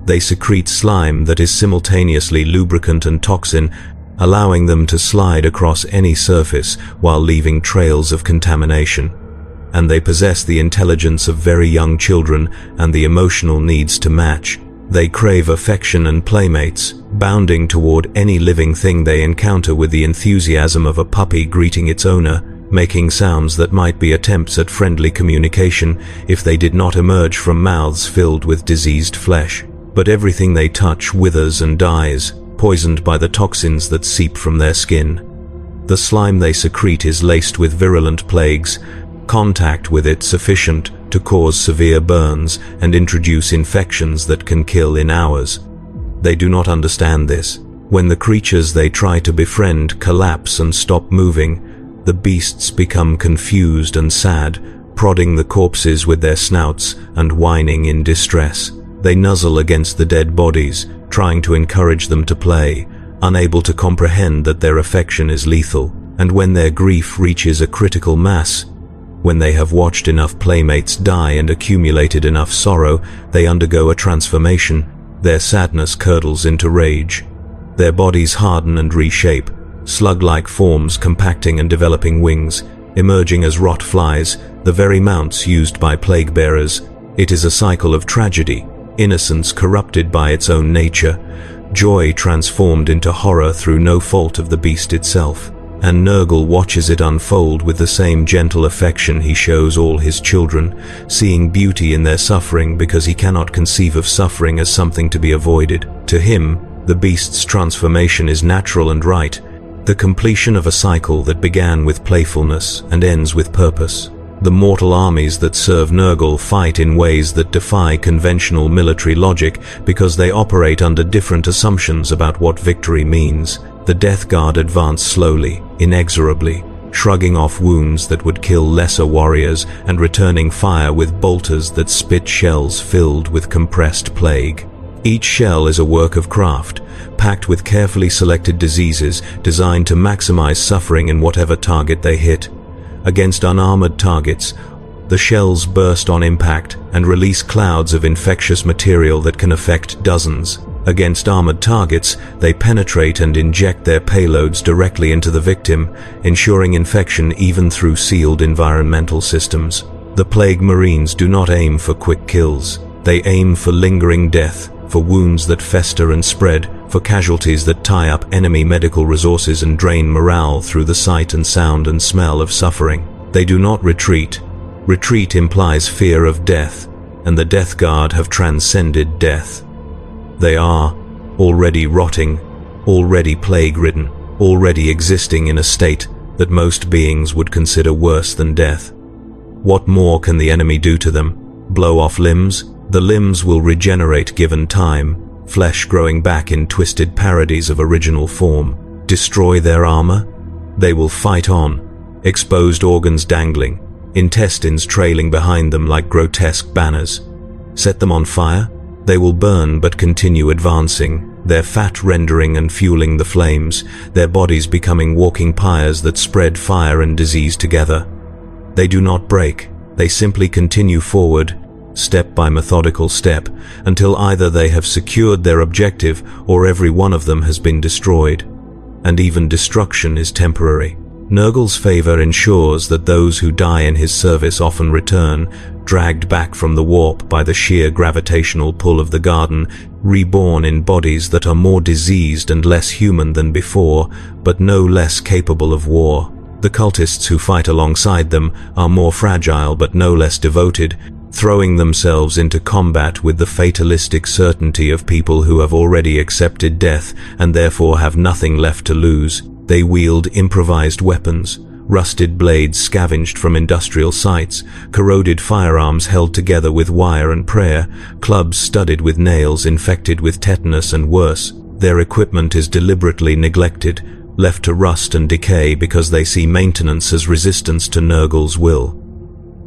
[SPEAKER 1] They secrete slime that is simultaneously lubricant and toxin, allowing them to slide across any surface while leaving trails of contamination. And they possess the intelligence of very young children and the emotional needs to match. They crave affection and playmates, bounding toward any living thing they encounter with the enthusiasm of a puppy greeting its owner, making sounds that might be attempts at friendly communication if they did not emerge from mouths filled with diseased flesh. But everything they touch withers and dies, poisoned by the toxins that seep from their skin. The slime they secrete is laced with virulent plagues, contact with it sufficient to cause severe burns and introduce infections that can kill in hours. They do not understand this. When the creatures they try to befriend collapse and stop moving, the beasts become confused and sad, prodding the corpses with their snouts and whining in distress. They nuzzle against the dead bodies, trying to encourage them to play, unable to comprehend that their affection is lethal. And when their grief reaches a critical mass, when they have watched enough playmates die and accumulated enough sorrow, they undergo a transformation. Their sadness curdles into rage. Their bodies harden and reshape, slug-like forms compacting and developing wings, emerging as rot flies, the very mounts used by plague bearers. It is a cycle of tragedy, innocence corrupted by its own nature, joy transformed into horror through no fault of the beast itself. And Nurgle watches it unfold with the same gentle affection he shows all his children, seeing beauty in their suffering because he cannot conceive of suffering as something to be avoided. To him, the beast's transformation is natural and right, the completion of a cycle that began with playfulness and ends with purpose. The mortal armies that serve Nurgle fight in ways that defy conventional military logic because they operate under different assumptions about what victory means. The Death Guard advance slowly, inexorably, shrugging off wounds that would kill lesser warriors and returning fire with bolters that spit shells filled with compressed plague. Each shell is a work of craft, packed with carefully selected diseases designed to maximize suffering in whatever target they hit. Against unarmored targets, the shells burst on impact and release clouds of infectious material that can affect dozens. Against armored targets, they penetrate and inject their payloads directly into the victim, ensuring infection even through sealed environmental systems. The Plague Marines do not aim for quick kills. They aim for lingering death, for wounds that fester and spread, for casualties that tie up enemy medical resources and drain morale through the sight and sound and smell of suffering. They do not retreat. Retreat implies fear of death, and the Death Guard have transcended death. They are already rotting, already plague-ridden, already existing in a state that most beings would consider worse than death. What more can the enemy do to them? Blow off limbs? The limbs will regenerate given time, flesh growing back in twisted parodies of original form. Destroy their armor? They will fight on, exposed organs dangling, intestines trailing behind them like grotesque banners. Set them on fire? They will burn but continue advancing, their fat rendering and fueling the flames, their bodies becoming walking pyres that spread fire and disease together. They do not break, they simply continue forward, step by methodical step, until either they have secured their objective or every one of them has been destroyed. And even destruction is temporary. Nurgle's favor ensures that those who die in his service often return, dragged back from the warp by the sheer gravitational pull of the garden, reborn in bodies that are more diseased and less human than before, but no less capable of war. The cultists who fight alongside them are more fragile but no less devoted, throwing themselves into combat with the fatalistic certainty of people who have already accepted death and therefore have nothing left to lose. They wield improvised weapons, rusted blades scavenged from industrial sites, corroded firearms held together with wire and prayer, clubs studded with nails infected with tetanus and worse. Their equipment is deliberately neglected, left to rust and decay because they see maintenance as resistance to Nurgle's will.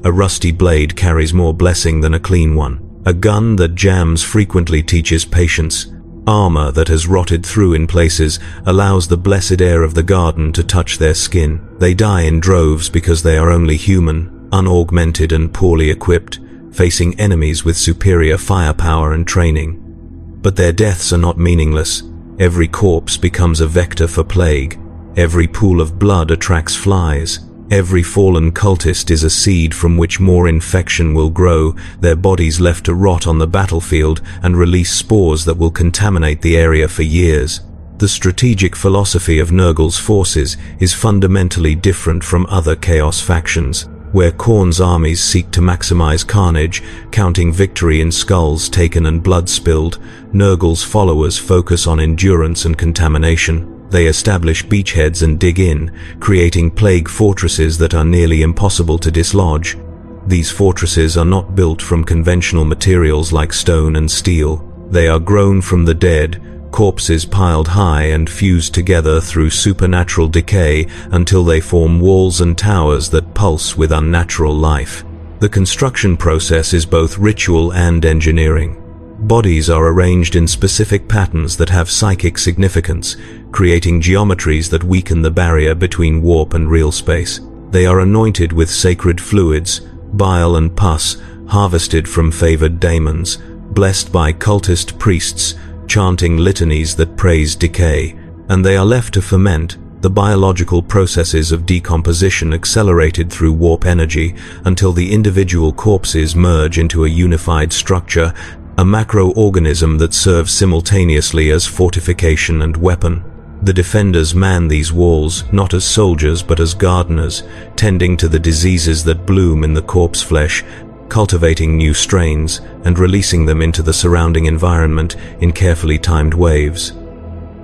[SPEAKER 1] A rusty blade carries more blessing than a clean one. A gun that jams frequently teaches patience. Armor that has rotted through in places allows the blessed air of the garden to touch their skin. They die in droves because they are only human, unaugmented and poorly equipped, facing enemies with superior firepower and training. But their deaths are not meaningless. Every corpse becomes a vector for plague. Every pool of blood attracts flies. Every fallen cultist is a seed from which more infection will grow, their bodies left to rot on the battlefield and release spores that will contaminate the area for years. The strategic philosophy of Nurgle's forces is fundamentally different from other Chaos factions, where Khorne's armies seek to maximize carnage, counting victory in skulls taken and blood spilled. Nurgle's followers focus on endurance and contamination. They establish beachheads and dig in, creating plague fortresses that are nearly impossible to dislodge. These fortresses are not built from conventional materials like stone and steel. They are grown from the dead, corpses piled high and fused together through supernatural decay until they form walls and towers that pulse with unnatural life. The construction process is both ritual and engineering. Bodies are arranged in specific patterns that have psychic significance, creating geometries that weaken the barrier between warp and real space. They are anointed with sacred fluids, bile and pus, harvested from favored daemons, blessed by cultist priests, chanting litanies that praise decay, and they are left to ferment, the biological processes of decomposition accelerated through warp energy until the individual corpses merge into a unified structure, a macroorganism that serves simultaneously as fortification and weapon. The defenders man these walls, not as soldiers but as gardeners, tending to the diseases that bloom in the corpse flesh, cultivating new strains, and releasing them into the surrounding environment in carefully timed waves.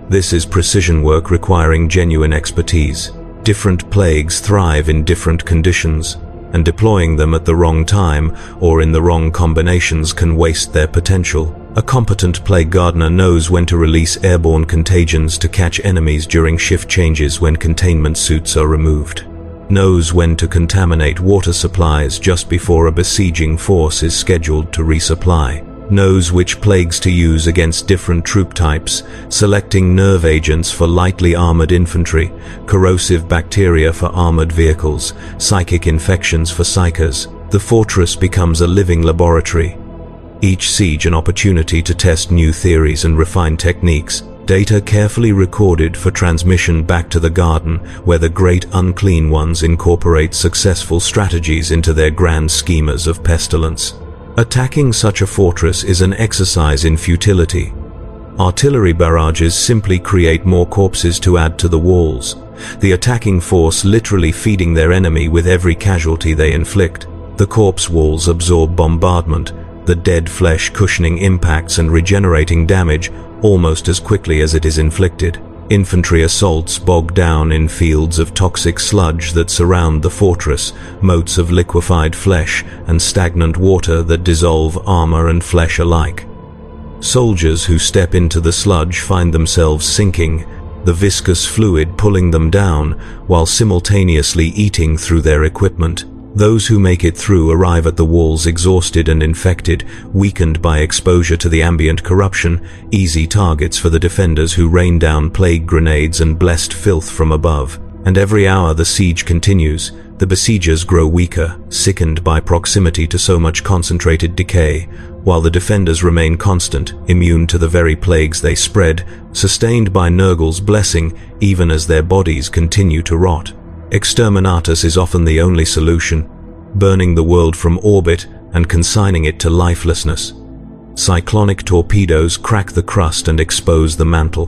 [SPEAKER 1] This is precision work requiring genuine expertise. Different plagues thrive in different conditions, and deploying them at the wrong time or in the wrong combinations can waste their potential. A competent plague gardener knows when to release airborne contagions to catch enemies during shift changes when containment suits are removed. Knows when to contaminate water supplies just before a besieging force is scheduled to resupply. Knows which plagues to use against different troop types, selecting nerve agents for lightly armored infantry, corrosive bacteria for armored vehicles, psychic infections for psykers. The fortress becomes a living laboratory. Each siege an opportunity to test new theories and refine techniques. Data carefully recorded for transmission back to the garden, where the great unclean ones incorporate successful strategies into their grand schemas of pestilence. Attacking such a fortress is an exercise in futility. Artillery barrages simply create more corpses to add to the walls, the attacking force literally feeding their enemy with every casualty they inflict. The corpse walls absorb bombardment, the dead flesh cushioning impacts and regenerating damage almost as quickly as it is inflicted. Infantry assaults bog down in fields of toxic sludge that surround the fortress, moats of liquefied flesh and stagnant water that dissolve armor and flesh alike. Soldiers who step into the sludge find themselves sinking, the viscous fluid pulling them down while simultaneously eating through their equipment. Those who make it through arrive at the walls exhausted and infected, weakened by exposure to the ambient corruption, easy targets for the defenders who rain down plague grenades and blessed filth from above. And every hour the siege continues, the besiegers grow weaker, sickened by proximity to so much concentrated decay, while the defenders remain constant, immune to the very plagues they spread, sustained by Nurgle's blessing even as their bodies continue to rot. Exterminatus is often the only solution, burning the world from orbit and consigning it to lifelessness. Cyclonic torpedoes crack the crust and expose the mantle.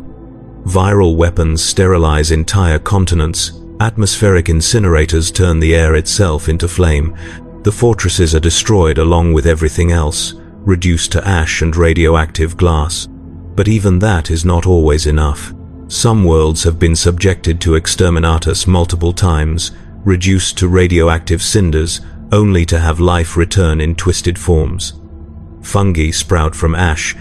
[SPEAKER 1] Viral weapons sterilize entire continents. Atmospheric incinerators turn the air itself into flame. The fortresses are destroyed along with everything else, reduced to ash and radioactive glass. But even that is not always enough. Some worlds have been subjected to exterminatus multiple times, reduced to radioactive cinders, only to have life return in twisted forms. Fungi sprout from ash,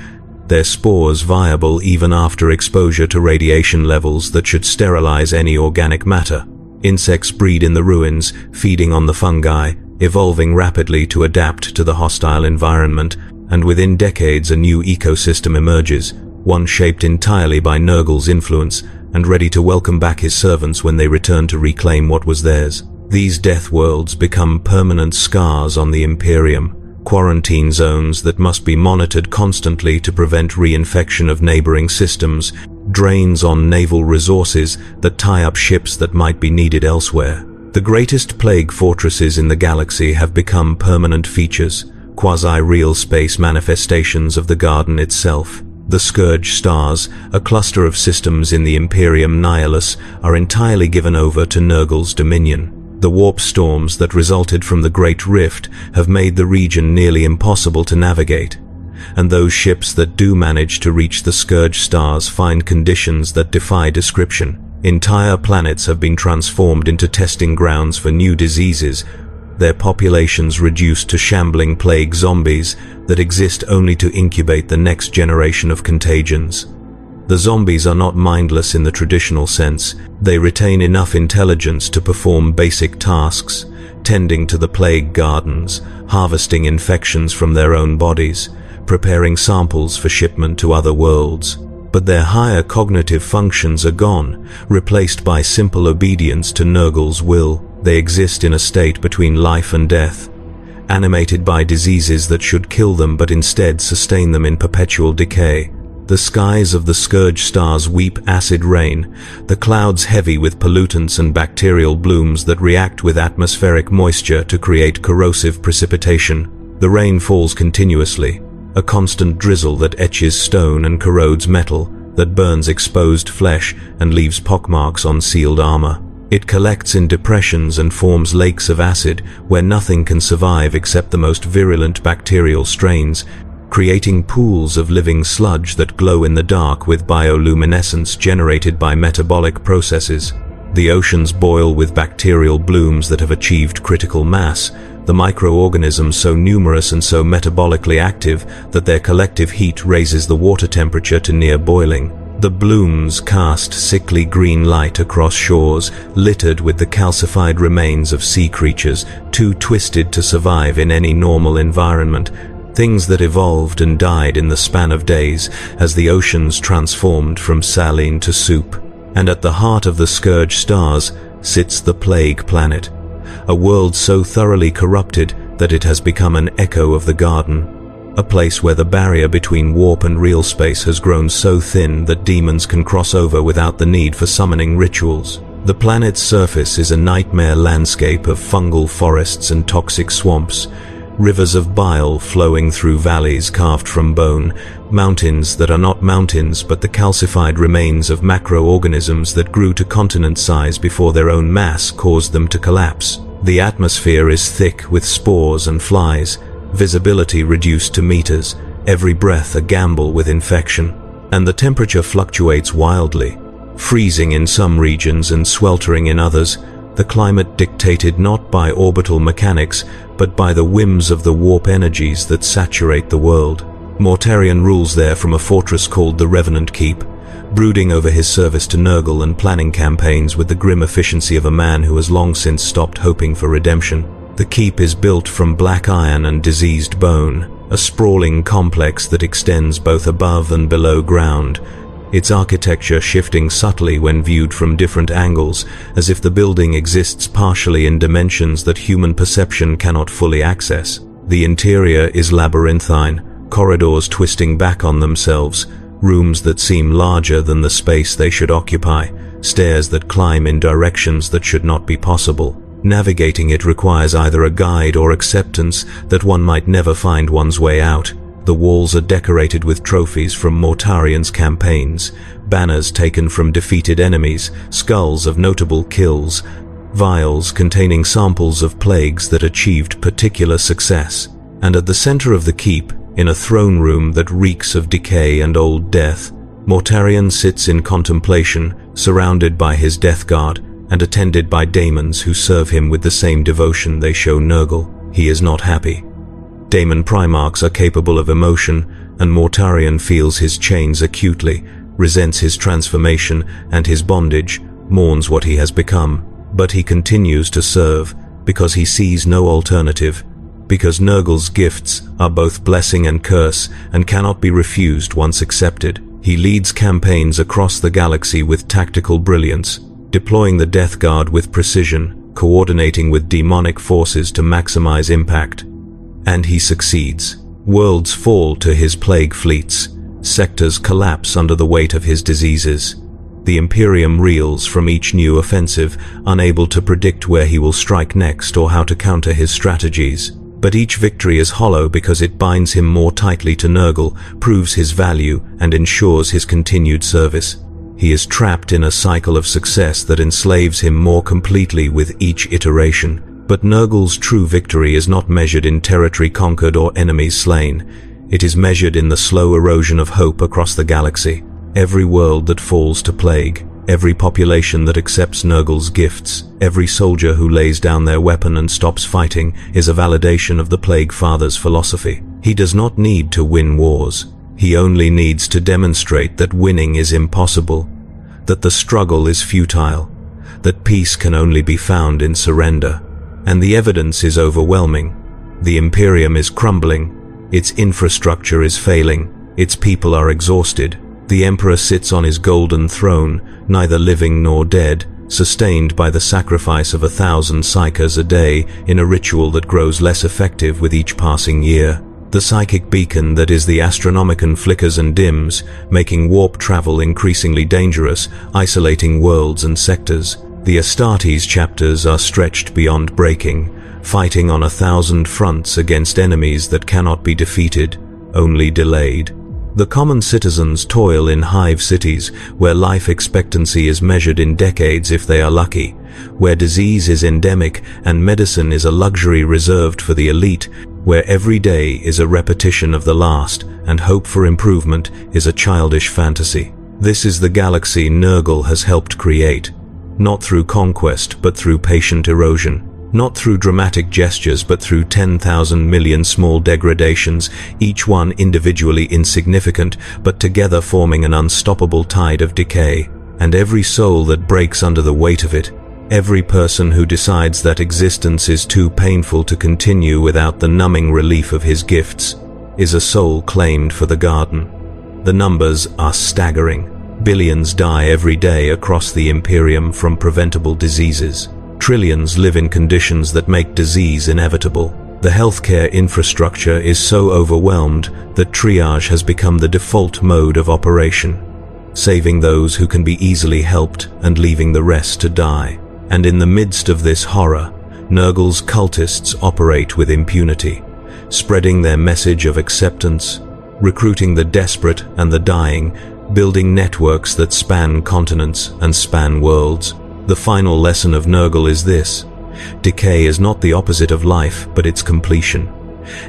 [SPEAKER 1] their spores viable even after exposure to radiation levels that should sterilize any organic matter. Insects breed in the ruins, feeding on the fungi, evolving rapidly to adapt to the hostile environment, and within decades a new ecosystem emerges, one shaped entirely by Nurgle's influence and ready to welcome back his servants when they return to reclaim what was theirs. These death worlds become permanent scars on the Imperium, quarantine zones that must be monitored constantly to prevent reinfection of neighboring systems, drains on naval resources that tie up ships that might be needed elsewhere. The greatest plague fortresses in the galaxy have become permanent features, quasi-real space manifestations of the garden itself. The Scourge stars, a cluster of systems in the Imperium Nihilus, are entirely given over to Nurgle's dominion. The warp storms that resulted from the Great Rift have made the region nearly impossible to navigate, and those ships that do manage to reach the Scourge stars find conditions that defy description. Entire planets have been transformed into testing grounds for new diseases, their populations reduced to shambling plague zombies that exist only to incubate the next generation of contagions. The zombies are not mindless in the traditional sense. They retain enough intelligence to perform basic tasks, tending to the plague gardens, harvesting infections from their own bodies, preparing samples for shipment to other worlds. But their higher cognitive functions are gone, replaced by simple obedience to Nurgle's will. They exist in a state between life and death, animated by diseases that should kill them but instead sustain them in perpetual decay. The skies of the Scourge stars weep acid rain, the clouds heavy with pollutants and bacterial blooms that react with atmospheric moisture to create corrosive precipitation. The rain falls continuously, a constant drizzle that etches stone and corrodes metal, that burns exposed flesh and leaves pockmarks on sealed armor. It collects in depressions and forms lakes of acid where nothing can survive except the most virulent bacterial strains, creating pools of living sludge that glow in the dark with bioluminescence generated by metabolic processes. The oceans boil with bacterial blooms that have achieved critical mass, the microorganisms so numerous and so metabolically active that their collective heat raises the water temperature to near boiling. The blooms cast sickly green light across shores, littered with the calcified remains of sea creatures, too twisted to survive in any normal environment, things that evolved and died in the span of days as the oceans transformed from saline to soup. And at the heart of the Scourge stars sits the Plague Planet, a world so thoroughly corrupted that it has become an echo of the garden, a place where the barrier between warp and real space has grown so thin that demons can cross over without the need for summoning rituals. The planet's surface is a nightmare landscape of fungal forests and toxic swamps, rivers of bile flowing through valleys carved from bone, mountains that are not mountains but the calcified remains of macroorganisms that grew to continent size before their own mass caused them to collapse. The atmosphere is thick with spores and flies, visibility reduced to meters, every breath a gamble with infection. And the temperature fluctuates wildly, freezing in some regions and sweltering in others, the climate dictated not by orbital mechanics, but by the whims of the warp energies that saturate the world. Mortarion rules there from a fortress called the Revenant Keep, brooding over his service to Nurgle and planning campaigns with the grim efficiency of a man who has long since stopped hoping for redemption. The keep is built from black iron and diseased bone, a sprawling complex that extends both above and below ground, its architecture shifting subtly when viewed from different angles, as if the building exists partially in dimensions that human perception cannot fully access. The interior is labyrinthine, corridors twisting back on themselves, rooms that seem larger than the space they should occupy, stairs that climb in directions that should not be possible. Navigating it requires either a guide or acceptance that one might never find one's way out. The walls are decorated with trophies from Mortarion's campaigns, banners taken from defeated enemies, skulls of notable kills, vials containing samples of plagues that achieved particular success. And at the center of the keep, in a throne room that reeks of decay and old death, Mortarion sits in contemplation, surrounded by his death guard, and attended by daemons who serve him with the same devotion they show Nurgle. He is not happy. Daemon Primarchs are capable of emotion, and Mortarion feels his chains acutely, resents his transformation and his bondage, mourns what he has become. But he continues to serve, because he sees no alternative, because Nurgle's gifts are both blessing and curse, and cannot be refused once accepted. He leads campaigns across the galaxy with tactical brilliance, deploying the Death Guard with precision, coordinating with demonic forces to maximize impact. And he succeeds. Worlds fall to his plague fleets. Sectors collapse under the weight of his diseases. The Imperium reels from each new offensive, unable to predict where he will strike next or how to counter his strategies. But each victory is hollow because it binds him more tightly to Nurgle, proves his value, and ensures his continued service. He is trapped in a cycle of success that enslaves him more completely with each iteration. But Nurgle's true victory is not measured in territory conquered or enemies slain. It is measured in the slow erosion of hope across the galaxy. Every world that falls to plague, every population that accepts Nurgle's gifts, every soldier who lays down their weapon and stops fighting is a validation of the Plague Father's philosophy. He does not need to win wars. He only needs to demonstrate that winning is impossible, that the struggle is futile, that peace can only be found in surrender. And the evidence is overwhelming. The Imperium is crumbling, its infrastructure is failing, its people are exhausted. The Emperor sits on his golden throne, neither living nor dead, sustained by the sacrifice of 1,000 psychers a day in a ritual that grows less effective with each passing year. The psychic beacon that is the Astronomicon flickers and dims, making warp travel increasingly dangerous, isolating worlds and sectors. The Astartes chapters are stretched beyond breaking, fighting on 1,000 fronts against enemies that cannot be defeated, only delayed. The common citizens toil in hive cities, where life expectancy is measured in decades if they are lucky, where disease is endemic and medicine is a luxury reserved for the elite, where every day is a repetition of the last and hope for improvement is a childish fantasy. This is the galaxy Nurgle has helped create. Not through conquest, but through patient erosion. Not through dramatic gestures, but through 10,000 million small degradations, each one individually insignificant, but together forming an unstoppable tide of decay. And every soul that breaks under the weight of it, every person who decides that existence is too painful to continue without the numbing relief of his gifts, is a soul claimed for the garden. The numbers are staggering. Billions die every day across the Imperium from preventable diseases. Trillions live in conditions that make disease inevitable. The healthcare infrastructure is so overwhelmed that triage has become the default mode of operation, saving those who can be easily helped and leaving the rest to die. And in the midst of this horror, Nurgle's cultists operate with impunity. spreading their message of acceptance, recruiting the desperate and the dying, building networks that span continents and span worlds. The final lesson of Nurgle is this: decay is not the opposite of life, but its completion.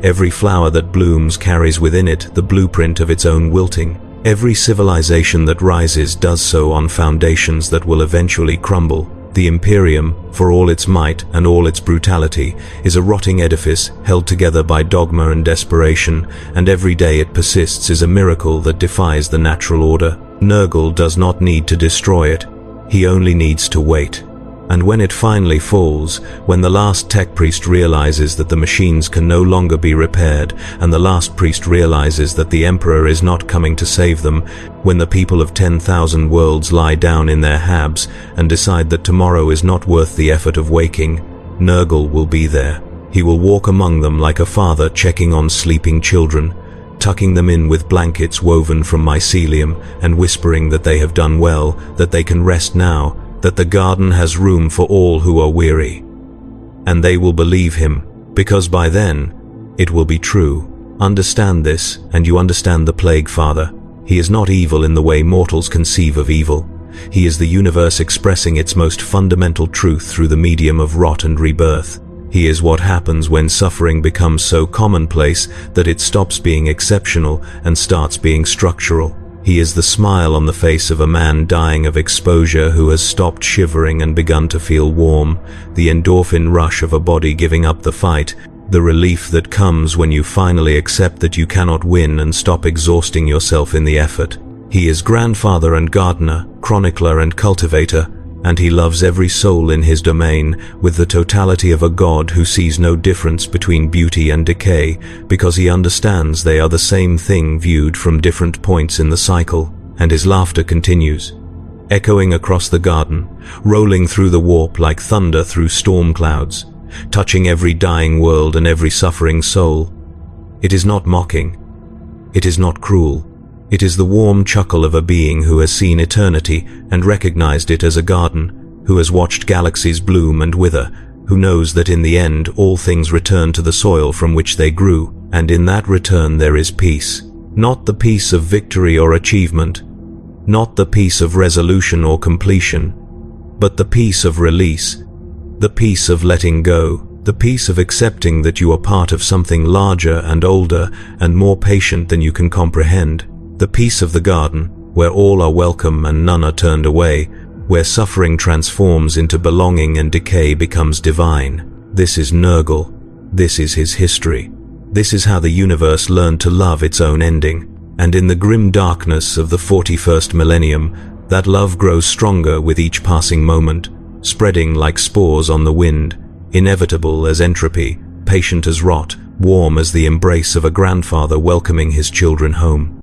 [SPEAKER 1] Every flower that blooms carries within it the blueprint of its own wilting. Every civilization that rises does so on foundations that will eventually crumble. The Imperium, for all its might and all its brutality, is a rotting edifice held together by dogma and desperation, and every day it persists is a miracle that defies the natural order. Nurgle does not need to destroy it. He only needs to wait. And when it finally falls, when the last tech priest realizes that the machines can no longer be repaired, and the last priest realizes that the Emperor is not coming to save them, when the people of 10,000 worlds lie down in their habs and decide that tomorrow is not worth the effort of waking, Nurgle will be there. He will walk among them like a father checking on sleeping children, tucking them in with blankets woven from mycelium and whispering that they have done well, that they can rest now, that the garden has room for all who are weary. And they will believe him, because by then, it will be true. Understand this, and you understand the Plague Father. He is not evil in the way mortals conceive of evil. He is the universe expressing its most fundamental truth through the medium of rot and rebirth. He is what happens when suffering becomes so commonplace that it stops being exceptional and starts being structural. He is the smile on the face of a man dying of exposure who has stopped shivering and begun to feel warm, the endorphin rush of a body giving up the fight, the relief that comes when you finally accept that you cannot win and stop exhausting yourself in the effort. He is grandfather and gardener, chronicler and cultivator, and he loves every soul in his domain with the totality of a god who sees no difference between beauty and decay, because he understands they are the same thing viewed from different points in the cycle. And his laughter continues, echoing across the garden, rolling through the warp like thunder through storm clouds, touching every dying world and every suffering soul. It is not mocking. It is not cruel. It is the warm chuckle of a being who has seen eternity and recognized it as a garden, who has watched galaxies bloom and wither, who knows that in the end all things return to the soil from which they grew, and in that return there is peace. Not the peace of victory or achievement, not the peace of resolution or completion, but the peace of release, the peace of letting go, the peace of accepting that you are part of something larger and older and more patient than you can comprehend. The peace of the garden, where all are welcome and none are turned away, where suffering transforms into belonging and decay becomes divine. This is Nurgle. This is his history. This is how the universe learned to love its own ending. And in the grim darkness of the 41st millennium, that love grows stronger with each passing moment, spreading like spores on the wind, inevitable as entropy, patient as rot, warm as the embrace of a grandfather welcoming his children home.